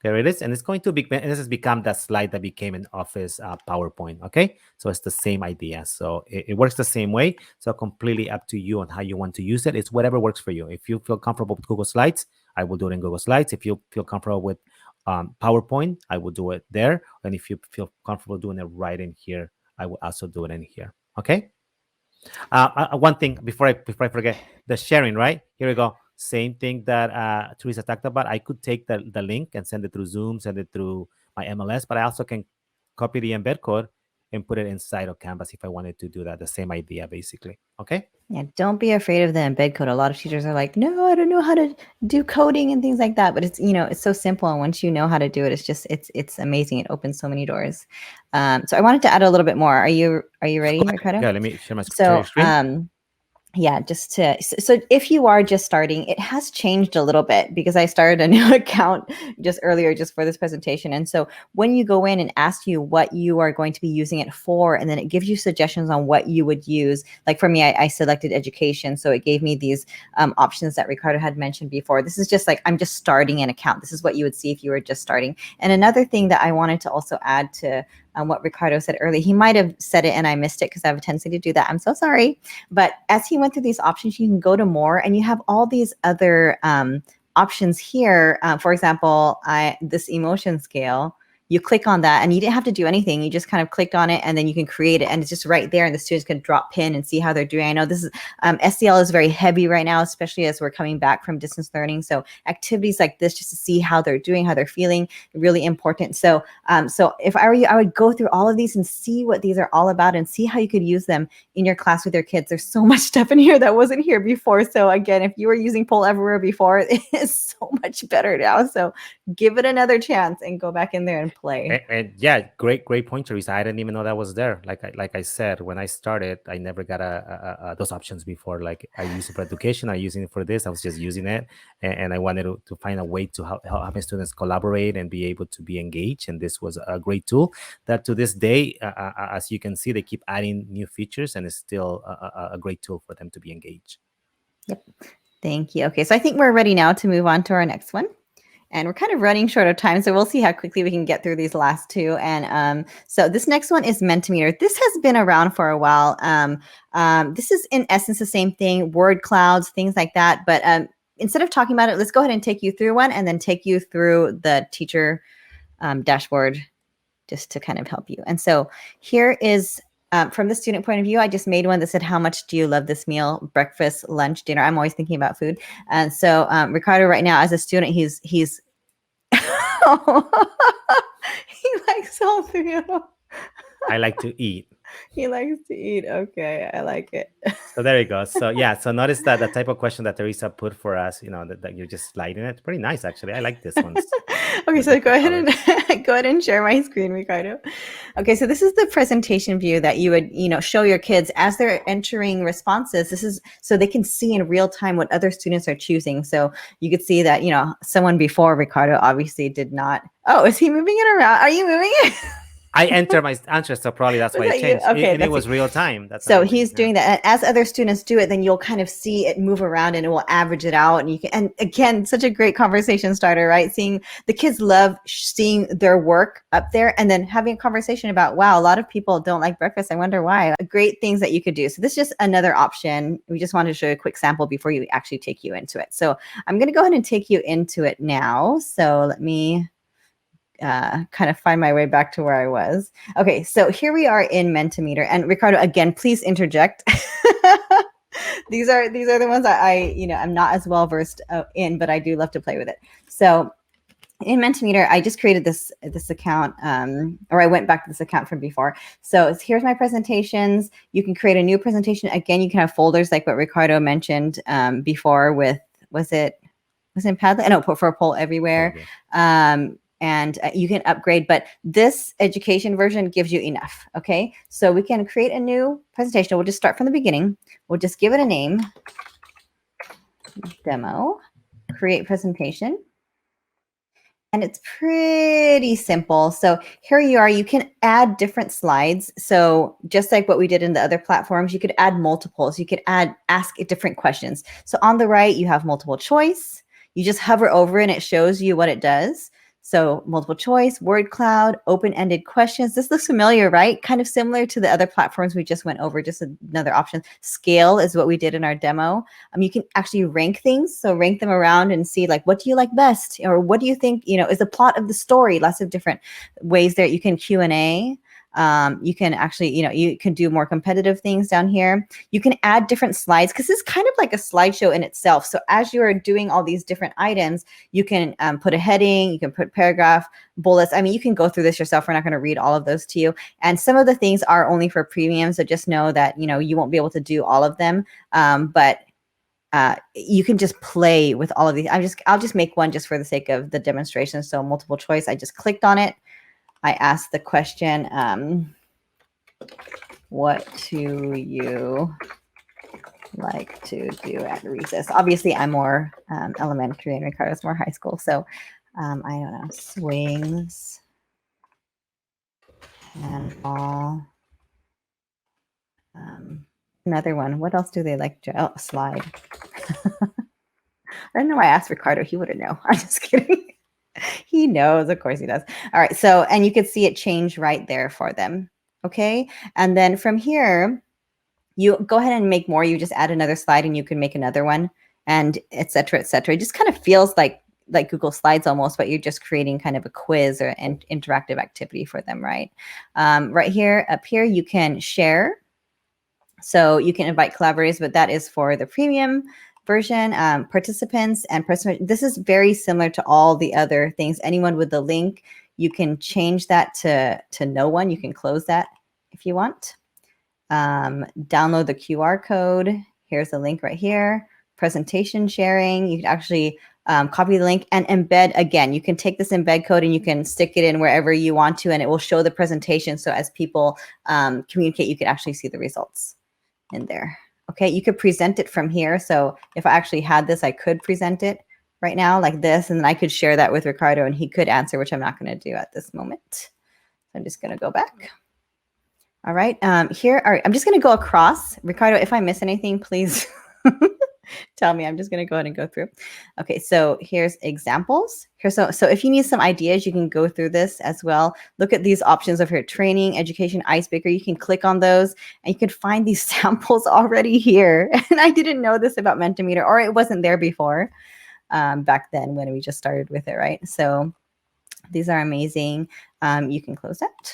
There it is. And it's going to be, and this has become that slide that became an Office PowerPoint. Okay. So it's the same idea. So it works the same way. So completely up to you on how you want to use it. It's whatever works for you. If you feel comfortable with Google Slides, I will do it in Google Slides. If you feel comfortable with PowerPoint, I will do it there. And if you feel comfortable doing it right in here, I will also do it in here. Okay. One thing before I forget, the sharing, right? Here we go. Same thing that Teresa talked about. I could take the link and send it through Zoom, send it through my MLS, but I also can copy the embed code and put it inside of Canvas if I wanted to do that. The same idea, basically. Okay. Yeah, don't be afraid of the embed code. A lot of teachers are like, no, I don't know how to do coding and things like that. But it's, it's so simple. And once you know how to do it, it's amazing. It opens so many doors. So I wanted to add a little bit more. Are you ready, Ricardo? Yeah, let me share my screen. Yeah, so if you are just starting, it has changed a little bit because I started a new account just earlier just for this presentation. And so when you go in and ask you what you are going to be using it for, and then it gives you suggestions on what you would use. Like for me, I selected education. So it gave me these options that Ricardo had mentioned before. This is just like, I'm just starting an account. This is what you would see if you were just starting. And another thing that I wanted to also add to what Ricardo said earlier, he might have said it and I missed it because I have a tendency to do that. I'm so sorry. But as he went through these options, you can go to more and you have all these other options here. For example, this emotion scale, you click on that and you didn't have to do anything. You just kind of clicked on it and then you can create it and it's just right there and the students can drop pin and see how they're doing. I know this is SEL is very heavy right now, especially as we're coming back from distance learning. So activities like this, just to see how they're doing, how they're feeling, really important. So so if I were you, I would go through all of these and see what these are all about and see how you could use them in your class with your kids. There's so much stuff in here that wasn't here before. So again, if you were using PollEverywhere before, it is so much better now. So give it another chance and go back in there and play. And yeah, great point, Teresa. I didn't even know that was there. Like I said, when I started, I never got those options before. Like I used it for education, I using it for this. I was just using it, and I wanted to find a way to help my students collaborate and be able to be engaged. And this was a great tool that to this day, as you can see, they keep adding new features, and it's still a great tool for them to be engaged. Yep. Thank you. Okay, so I think we're ready now to move on to our next one. And we're kind of running short of time, so we'll see how quickly we can get through these last two. And so this next one is Mentimeter. This has been around for a while. This is in essence the same thing, word clouds, things like that. But instead of talking about it, let's go ahead and take you through one and then take you through the teacher dashboard just to kind of help you. And so here is from the student point of view, I just made one that said, how much do you love this meal? Breakfast, lunch, dinner. I'm always thinking about food. And so Ricardo right now as a student, he's he likes all three of them. I like to eat. He likes to eat. Okay, I like it. So there you go. So yeah, so notice that the type of question that Teresa put for us, that you're just sliding it. Pretty nice, actually. I like this ones. Okay, The so go different ahead colors. and go ahead and share my screen, Ricardo. Okay, so this is the presentation view that you would, show your kids as they're entering responses. This is so they can see in real time what other students are choosing. So you could see that, someone before Ricardo obviously did not. Oh, is he moving it around? Are you moving it? I enter my answer, so probably that's Was why it that you? changed. Okay, And it that's was real time. That's so amazing. he's Yeah. doing that. And as other students do it, then you'll kind of see it move around and it will average it out. And again, such a great conversation starter, right? Seeing the kids love seeing their work up there and then having a conversation about, wow, a lot of people don't like breakfast. I wonder why. Great things that you could do. So this is just another option. We just wanted to show you a quick sample before you actually take you into it. So I'm going to go ahead and take you into it now. So let me kind of find my way back to where I was. Okay, so here we are in Mentimeter. And Ricardo, again, please interject. These are the ones that I'm not as well versed in, but I do love to play with it. So in Mentimeter, I just created this account, or I went back to this account from before. So here's my presentations. You can create a new presentation. Again, you can have folders like what Ricardo mentioned before with, was it in Padlet? No, for PollEverywhere. And you can upgrade, but this education version gives you enough. Okay, so we can create a new presentation. We'll just start from the beginning. We'll just give it a name, demo, create presentation. And it's pretty simple. So here you are, you can add different slides. So just like what we did in the other platforms, you could add multiples. You could ask different questions. So on the right, you have multiple choice. You just hover over it and it shows you what it does. So multiple choice, word cloud, open-ended questions. This looks familiar, right? Kind of similar to the other platforms we just went over, just another option. Scale is what we did in our demo. You can actually rank things. So rank them around and see like, what do you like best? Or what do you think, is the plot of the story? Lots of different ways there. You can Q&A. You can actually, you can do more competitive things down here. You can add different slides because it's kind of like a slideshow in itself. So as you're doing all these different items, you can put a heading, you can put paragraph, bullets. I mean, you can go through this yourself. We're not going to read all of those to you. And some of the things are only for premium. So just know that, you won't be able to do all of them. But you can just play with all of these. I'll just make one just for the sake of the demonstration. So multiple choice, I just clicked on it. I asked the question, what do you like to do at recess? Obviously, I'm more elementary and Ricardo's more high school. So I don't know, swings and all. Another one. What else do they like? Oh, slide. I don't know why I asked Ricardo. He wouldn't know. I'm just kidding. He knows, of course he does. All right, so, and you can see it change right there for them. Okay, and then from here, you go ahead and make more. You just add another slide and you can make another one, and et cetera, et cetera. It just kind of feels like Google Slides almost, but you're just creating kind of a quiz or an interactive activity for them, right? Right here, up here, you can share. So you can invite collaborators, but that is for the premium version, participants and personal. This is very similar to all the other things. Anyone with the link, you can change that to no one. You can close that if you want. Download the QR code. Here's the link right here. Presentation sharing. You can actually copy the link and embed again. You can take this embed code and you can stick it in wherever you want to, and it will show the presentation. So as people communicate, you can actually see the results in there. Okay, you could present it from here. So if I actually had this, I could present it right now like this, and then I could share that with Ricardo and he could answer, which I'm not going to do at this moment. So I'm just going to go back. All right, here are, I'm just going to go across. Ricardo, if I miss anything, please tell me. I'm just going to go ahead and go through. Okay, so here's examples. So if you need some ideas, you can go through this as well. Look at these options of here: training, education, icebreaker. You can click on those and you can find these samples already here. And I didn't know this about Mentimeter, or it wasn't there before back then when we just started with it, right? So these are amazing. You can close that.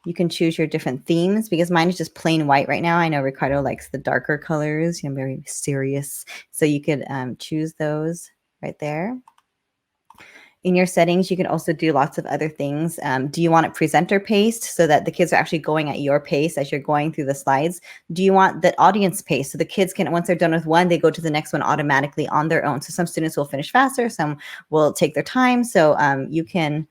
You can choose your different themes because mine is just plain white right now. I know Ricardo likes the darker colors, very serious. So you could choose those right there. In your settings, you can also do lots of other things. Do you want it presenter paced so that the kids are actually going at your pace as you're going through the slides? Do you want the audience pace so the kids can, once they're done with one, they go to the next one automatically on their own? So some students will finish faster, some will take their time. So you can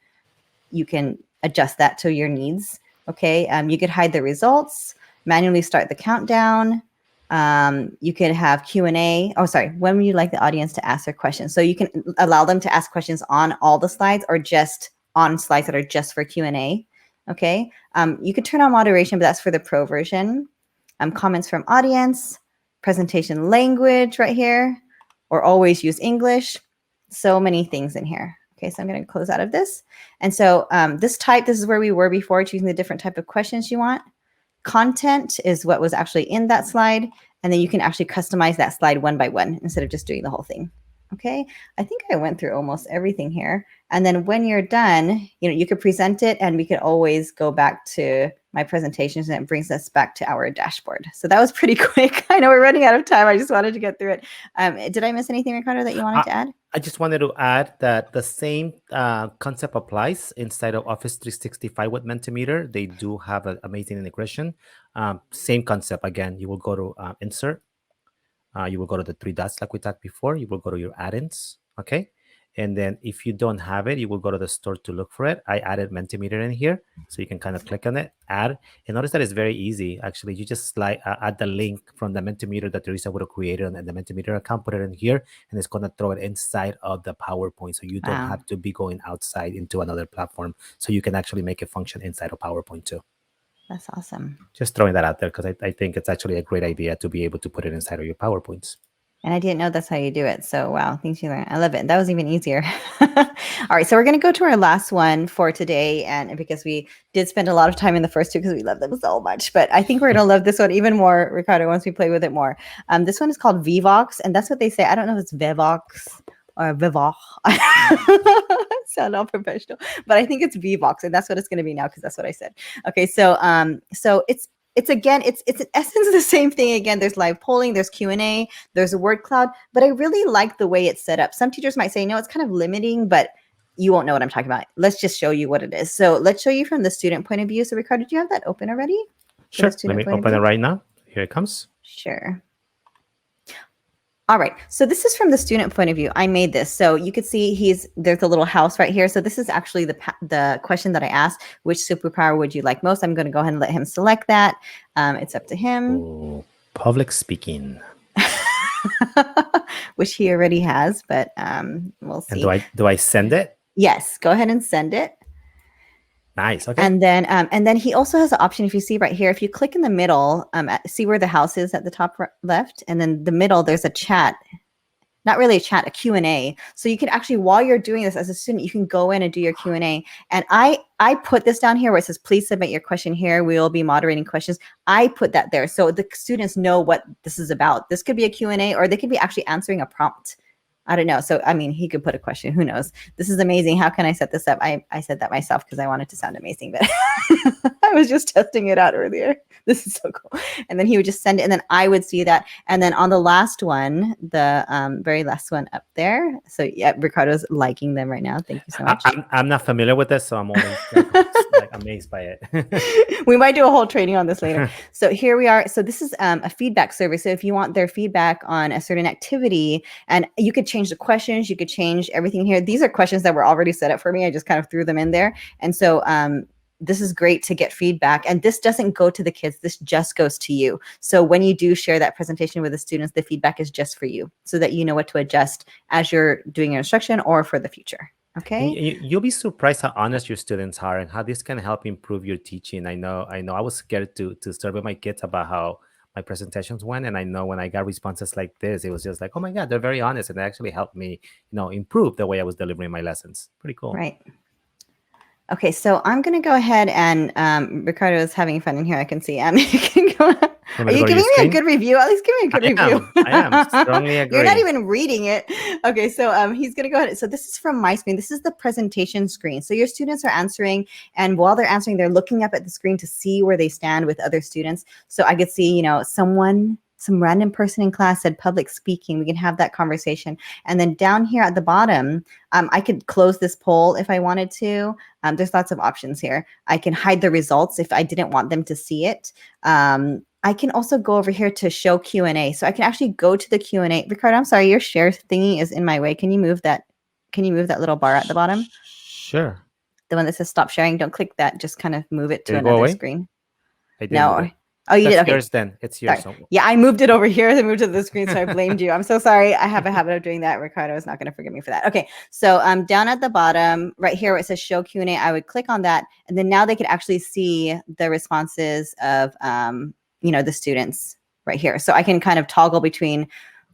adjust that to your needs. Okay, you could hide the results, manually start the countdown. You could have Q&A. Oh, sorry. When would you like the audience to ask their questions? So you can allow them to ask questions on all the slides or just on slides that are just for Q&A. Okay. You could turn on moderation, but that's for the pro version. Comments from audience, presentation language right here, or always use English. So many things in here. Okay, so I'm going to close out of this. And so this is where we were before, choosing the different type of questions you want. Content is what was actually in that slide. And then you can actually customize that slide one by one instead of just doing the whole thing. Okay, I think I went through almost everything here. And then when you're done, you could present it and we could always go back to my presentations and it brings us back to our dashboard. So that was pretty quick. I know we're running out of time. I just wanted to get through it. Did I miss anything, Ricardo, that you wanted to add? I just wanted to add that the same concept applies inside of Office 365 with Mentimeter. They do have an amazing integration. Same concept. Again, you will go to Insert. You will go to the three dots like we talked before. You will go to your add-ins, okay? And then if you don't have it, you will go to the store to look for it. I added Mentimeter in here, so you can kind of click on it, add. And notice that it's very easy. Actually, you just add the link from the Mentimeter that Teresa would have created on the Mentimeter account, put it in here, and it's going to throw it inside of the PowerPoint. So you don't have to be going outside into another platform. So you can actually make it function inside of PowerPoint too. That's awesome. Just throwing that out there because I think it's actually a great idea to be able to put it inside of your PowerPoints. And I didn't know that's how you do it. So wow, things you learn. I love it. That was even easier. All right, so we're going to go to our last one for today. And because we did spend a lot of time in the first two because we love them so much. But I think we're going to love this one even more, Ricardo, once we play with it more. This one is called Vevox. And that's what they say. I don't know if it's Vevox or Vevox. Sound all professional. But I think it's Vevox. And that's what it's going to be now because that's what I said. Okay, so it's again, it's in essence the same thing. Again, there's live polling, there's Q&A, there's a word cloud, but I really like the way it's set up. Some teachers might say, no, it's kind of limiting, but you won't know what I'm talking about. Let's just show you what it is. So let's show you from the student point of view. So Ricardo, do you have that open already? Sure, let me open it right now. Here it comes. Sure. All right, so this is from the student point of view. I made this. So you could see there's a little house right here. So this is actually the question that I asked, which superpower would you like most? I'm going to go ahead and let him select that. It's up to him. Ooh, public speaking. Which he already has, but we'll see. And do I send it? Yes, go ahead and send it. Nice. Okay. And then he also has the option, if you see right here, if you click in the middle, see where the house is at the top left, and then the middle, there's a chat. Not really a chat, a Q&A. So you can actually, while you're doing this as a student, you can go in and do your Q&A. And I put this down here where it says, please submit your question here. We will be moderating questions. I put that there so the students know what this is about. This could be a Q&A, or they could be actually answering a prompt. I don't know. So, I mean, he could put a question. Who knows? This is amazing. How can I set this up? I said that myself because I wanted to sound amazing, but I was just testing it out earlier. This is so cool. And then he would just send it, and then I would see that. And then on the last one, the very last one up there. So, yeah, Ricardo's liking them right now. Thank you so much. I'm not familiar with this, so I'm always like amazed by it. We might do a whole training on this later. So here we are. So this is a feedback survey. So if you want their feedback on a certain activity, and you could change the questions, you could change everything here. These are questions that were already set up for me. I just kind of threw them in there. And so this is great to get feedback. And this doesn't go to the kids. This just goes to you. So when you do share that presentation with the students, the feedback is just for you so that you know what to adjust as you're doing your instruction or for the future. Okay. You'll be surprised how honest your students are and how this can help improve your teaching. I know I was scared to survey my kids about how my presentations went. And I know when I got responses like this, it was just like, oh my God, they're very honest. And it actually helped me, improve the way I was delivering my lessons. Pretty cool. Right. Okay, so I'm going to go ahead and Ricardo is having fun in here. I can see. Are you giving me a good review? At least give me a good review. I am. Strongly agree. You're not even reading it. Okay, so he's going to go ahead. So this is from my screen. This is the presentation screen. So your students are answering, and while they're answering, they're looking up at the screen to see where they stand with other students. So I could see, someone some random person in class said public speaking, we can have that conversation. And then down here at the bottom, I could close this poll if I wanted to. There's lots of options here. I can hide the results if I didn't want them to see it. I can also go over here to show Q&A. So I can actually go to the Q&A. Ricardo, I'm sorry, your share thingy is in my way. Can you move that? Can you move that little bar at the bottom? Sure. The one that says stop sharing. Don't click that. Just kind of move it to Did it go another away? screen. I did No. move it. Oh, you That's did? Okay. yours then. It's yours. Sorry. Yeah, I moved it over here. I moved to the screen, so I blamed you. I'm so sorry. I have a habit of doing that. Ricardo is not going to forgive me for that. Okay, so down at the bottom, right here where it says Show Q&A, I would click on that, and then now they could actually see the responses of the students right here. So I can kind of toggle between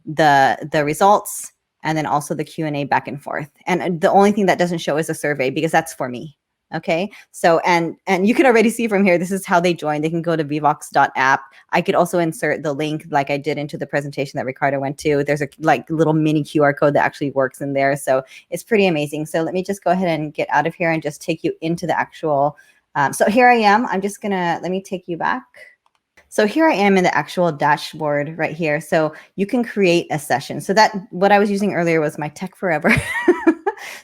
the results and then also the Q&A back and forth. And the only thing that doesn't show is a survey because that's for me. Okay, so and you can already see from here, this is how they join. They can go to vevox.app. I could also insert the link like I did into the presentation that Ricardo went to. There's a little mini QR code that actually works in there. So it's pretty amazing. So let me just go ahead and get out of here and just take you into the actual, so here I am. I'm just gonna, let me take you back. So here I am in the actual dashboard right here. So you can create a session. So that what I was using earlier was my Tech Forever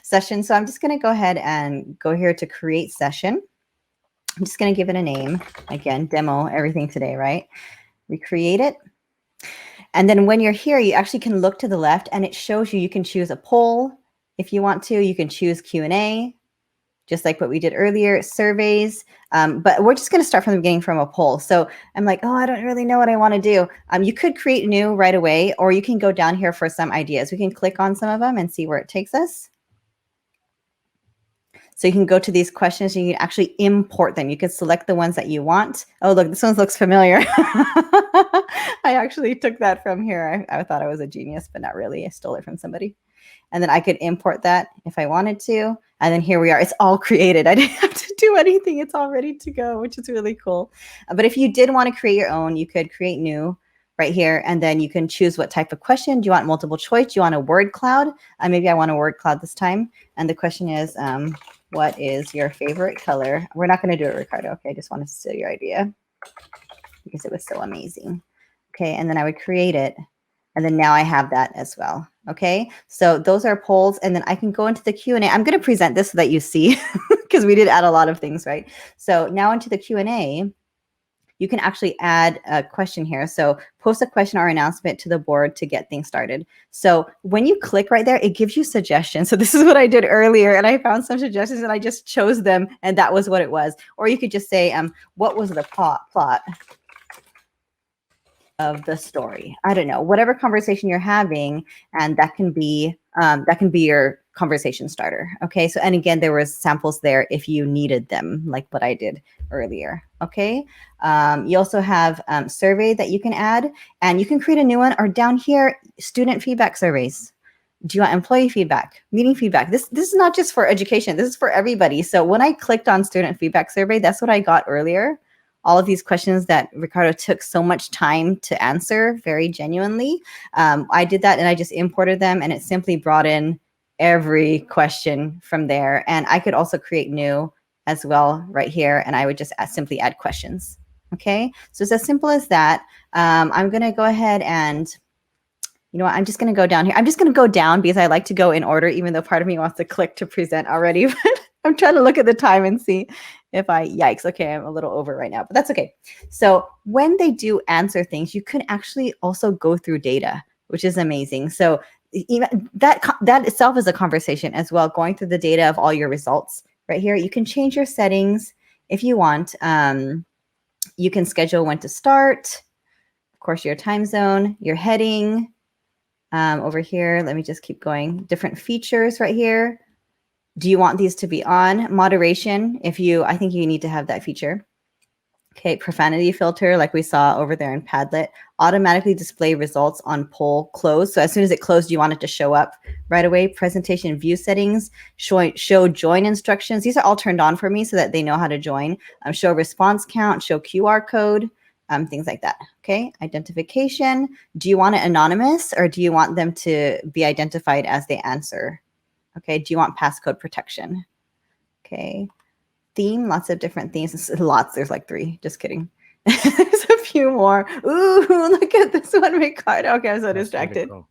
session. So I'm just going to go ahead and go here to create session. I'm just going to give it a name. Again, demo everything today, right? We create it. And then when you're here, you actually can look to the left and it shows you can choose a poll. If you want to, you can choose Q&A. Just like what we did earlier, surveys. But we're just going to start from the beginning from a poll. So I'm like, oh, I don't really know what I want to do. You could create new right away, or you can go down here for some ideas. We can click on some of them and see where it takes us. So you can go to these questions and you can actually import them. You can select the ones that you want. Oh, look, this one looks familiar. I actually took that from here. I thought I was a genius, but not really. I stole it from somebody. And then I could import that if I wanted to. And then here we are. It's all created. I didn't have to do anything. It's all ready to go, which is really cool. But if you did want to create your own, you could create new right here. And then you can choose what type of question. Do you want multiple choice? Do you want a word cloud? Maybe I want a word cloud this time. And the question is, what is your favorite color? We're not going to do it, Ricardo. Okay, I just wanted to steal your idea because it was so amazing. Okay, and then I would create it. And then now I have that as well. Okay, so those are polls. And then I can go into the Q&A. I'm going to present this so that you see because we did add a lot of things, right? So now into the Q&A, you can actually add a question here. So post a question or announcement to the board to get things started. So when you click right there, it gives you suggestions. So this is what I did earlier. And I found some suggestions and I just chose them. And that was what it was. Or you could just say, what was the plot of the story? I don't know, whatever conversation you're having, and that can be your conversation starter. Okay, so and again, there was samples there if you needed them, like what I did earlier. Okay, you also have survey that you can add, and you can create a new one. Or down here, student feedback surveys. Do you want employee feedback, meeting feedback? This is not just for education. This is for everybody. So when I clicked on student feedback survey, that's what I got earlier. All of these questions that Ricardo took so much time to answer very genuinely. I did that and I just imported them and it simply brought in every question from there. And I could also create new as well right here. And I would just simply add questions. Okay, so it's as simple as that. I'm going to go ahead and, you know what, I'm just going to go down here. I'm just going to go down because I like to go in order, even though part of me wants to click to present already. But I'm trying to look at the time and see if yikes, okay, I'm a little over right now, but that's okay. So when they do answer things, you can actually also go through data, which is amazing. So even that itself is a conversation as well, going through the data of all your results right here. You can change your settings if you want. You can schedule when to start, of course, your time zone, your heading. Over here, let me just keep going. Different features right here. Do you want these to be on? Moderation, I think you need to have that feature. Okay, profanity filter, like we saw over there in Padlet. Automatically display results on poll close. So as soon as it closed, you want it to show up right away. Presentation view settings, show join instructions. These are all turned on for me so that they know how to join. Show response count, show QR code, things like that. Okay, identification. Do you want it anonymous or do you want them to be identified as they answer? Okay, do you want passcode protection? Okay, theme, lots of different themes. Lots, there's like 3, just kidding. There's a few more. Ooh, look at this one, Ricardo. Okay, I'm so That's really distracted. cool.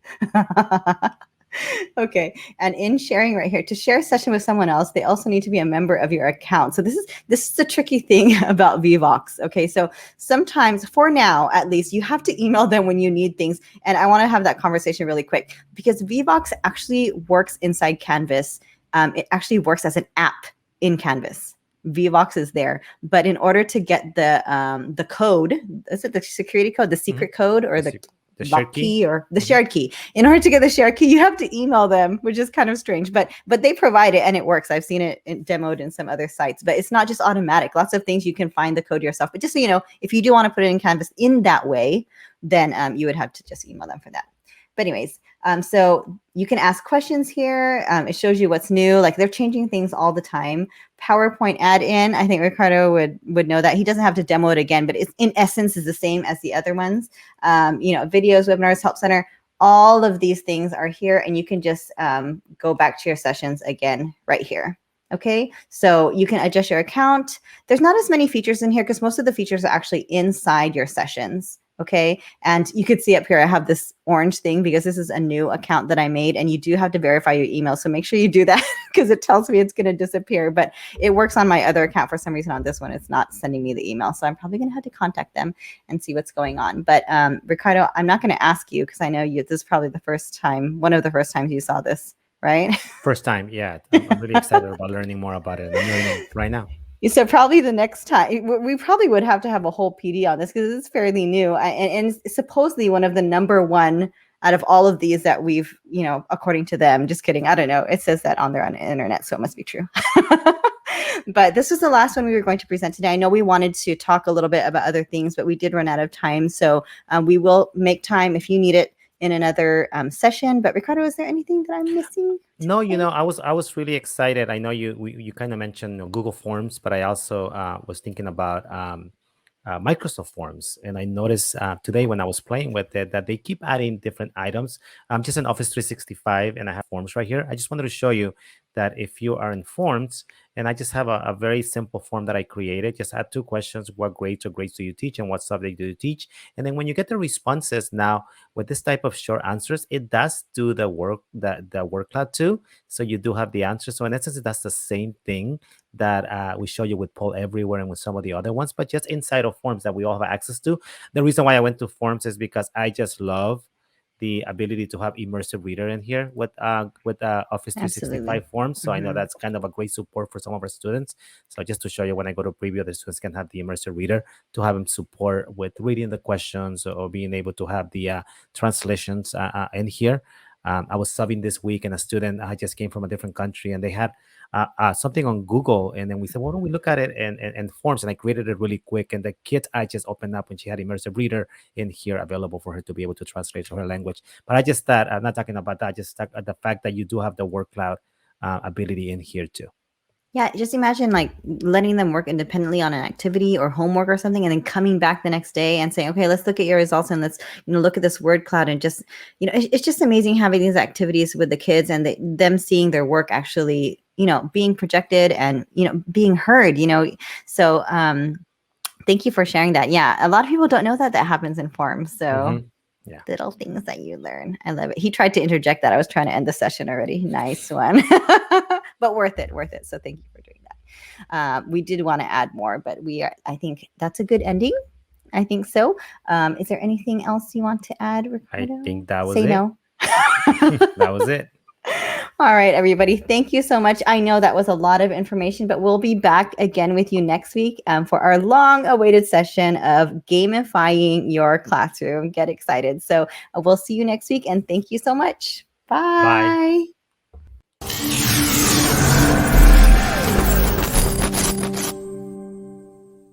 Okay, and in sharing right here, to share a session with someone else, they also need to be a member of your account. So this is the tricky thing about Vevox. Okay, so sometimes, for now at least, you have to email them when you need things. And I want to have that conversation really quick because Vevox actually works inside Canvas. It actually works as an app in Canvas. Vevox is there, but in order to get the code, is it the security code, the secret code, or the shared lock key or the Mhm. shared key? In order to get the shared key, you have to email them, which is kind of strange, but they provide it and it works. I've seen it demoed in some other sites, but it's not just automatic. Lots of things you can find the code yourself. But just so you know, if you do want to put it in Canvas in that way, then you would have to just email them for that. But anyways, so you can ask questions here. It shows you what's new. Like they're changing things all the time. PowerPoint add-in, I think Ricardo would know that. He doesn't have to demo it again, but it's in essence is the same as the other ones. Videos, webinars, help center, all of these things are here, and you can just go back to your sessions again right here. Okay, so you can adjust your account. There's not as many features in here because most of the features are actually inside your sessions. Okay, and you could see up here I have this orange thing because this is a new account that I made, and you do have to verify your email, so make sure you do that because it tells me it's going to disappear. But it works on my other account. For some reason on this one it's not sending me the email, so I'm probably going to have to contact them and see what's going on. But Ricardo, I'm not going to ask you because I know this is probably the first time, one of the first times you saw this, right? First time, yeah. I'm really excited about learning more about it. I'm learning right now. So probably the next time we probably would have to have a whole PD on this because it's fairly new and supposedly one of the number one out of all of these that we've, according to them. Just kidding. I don't know. It says that on the internet, so it must be true. But this was the last one we were going to present today. I know we wanted to talk a little bit about other things, but we did run out of time. So we will make time if you need it in another session. But Ricardo, is there anything that I'm missing today? No, I was really excited. I know you kind of mentioned Google Forms, but I also was thinking about Microsoft Forms, and I noticed today when I was playing with it that they keep adding different items. I'm just in Office 365, and I have Forms right here. I just wanted to show you that if you are in Forms, and I just have a very simple form that I created. Just add 2 questions: what grades or grades do you teach, and what subject do you teach? And then when you get the responses now with this type of short answers, it does do the work the word cloud too. So you do have the answer. So in essence, that's the same thing that we show you with PollEverywhere and with some of the other ones, but just inside of Forms that we all have access to. The reason why I went to Forms is because I just love the ability to have immersive reader in here with Office 365 Absolutely. Forms. So I know Mhm. that's kind of a great support for some of our students. So just to show you, when I go to preview, the students can have the immersive reader to have them support with reading the questions or being able to have the translations in here. I was subbing this week, and a student just came from a different country, and they had something on Google, and then we said, why don't we look at it in Forms? And I created it really quick, and the kit I just opened up when she had immersive reader in here available for her to be able to translate to her language. But I just thought, I'm not talking about that. I just talk the fact that you do have the word cloud ability in here too. Yeah, just imagine like letting them work independently on an activity or homework or something, and then coming back the next day and saying, "Okay, let's look at your results and let's look at this word cloud." And just it's just amazing having these activities with the kids and them seeing their work actually being projected and being heard. So thank you for sharing that. Yeah, a lot of people don't know that happens in Forms. So. Yeah. Little things that you learn. I love it. He tried to interject that. I was trying to end the session already. Nice one. But worth it. So thank you for doing that. We did want to add more, but I think that's a good ending. I think so. Is there anything else you want to add, Ricardo? I think that was Say it. no. That was it. All right, everybody. Thank you so much. I know that was a lot of information, but we'll be back again with you next week for our long-awaited session of gamifying your classroom. Get excited. So we'll see you next week, and thank you so much. Bye. Bye.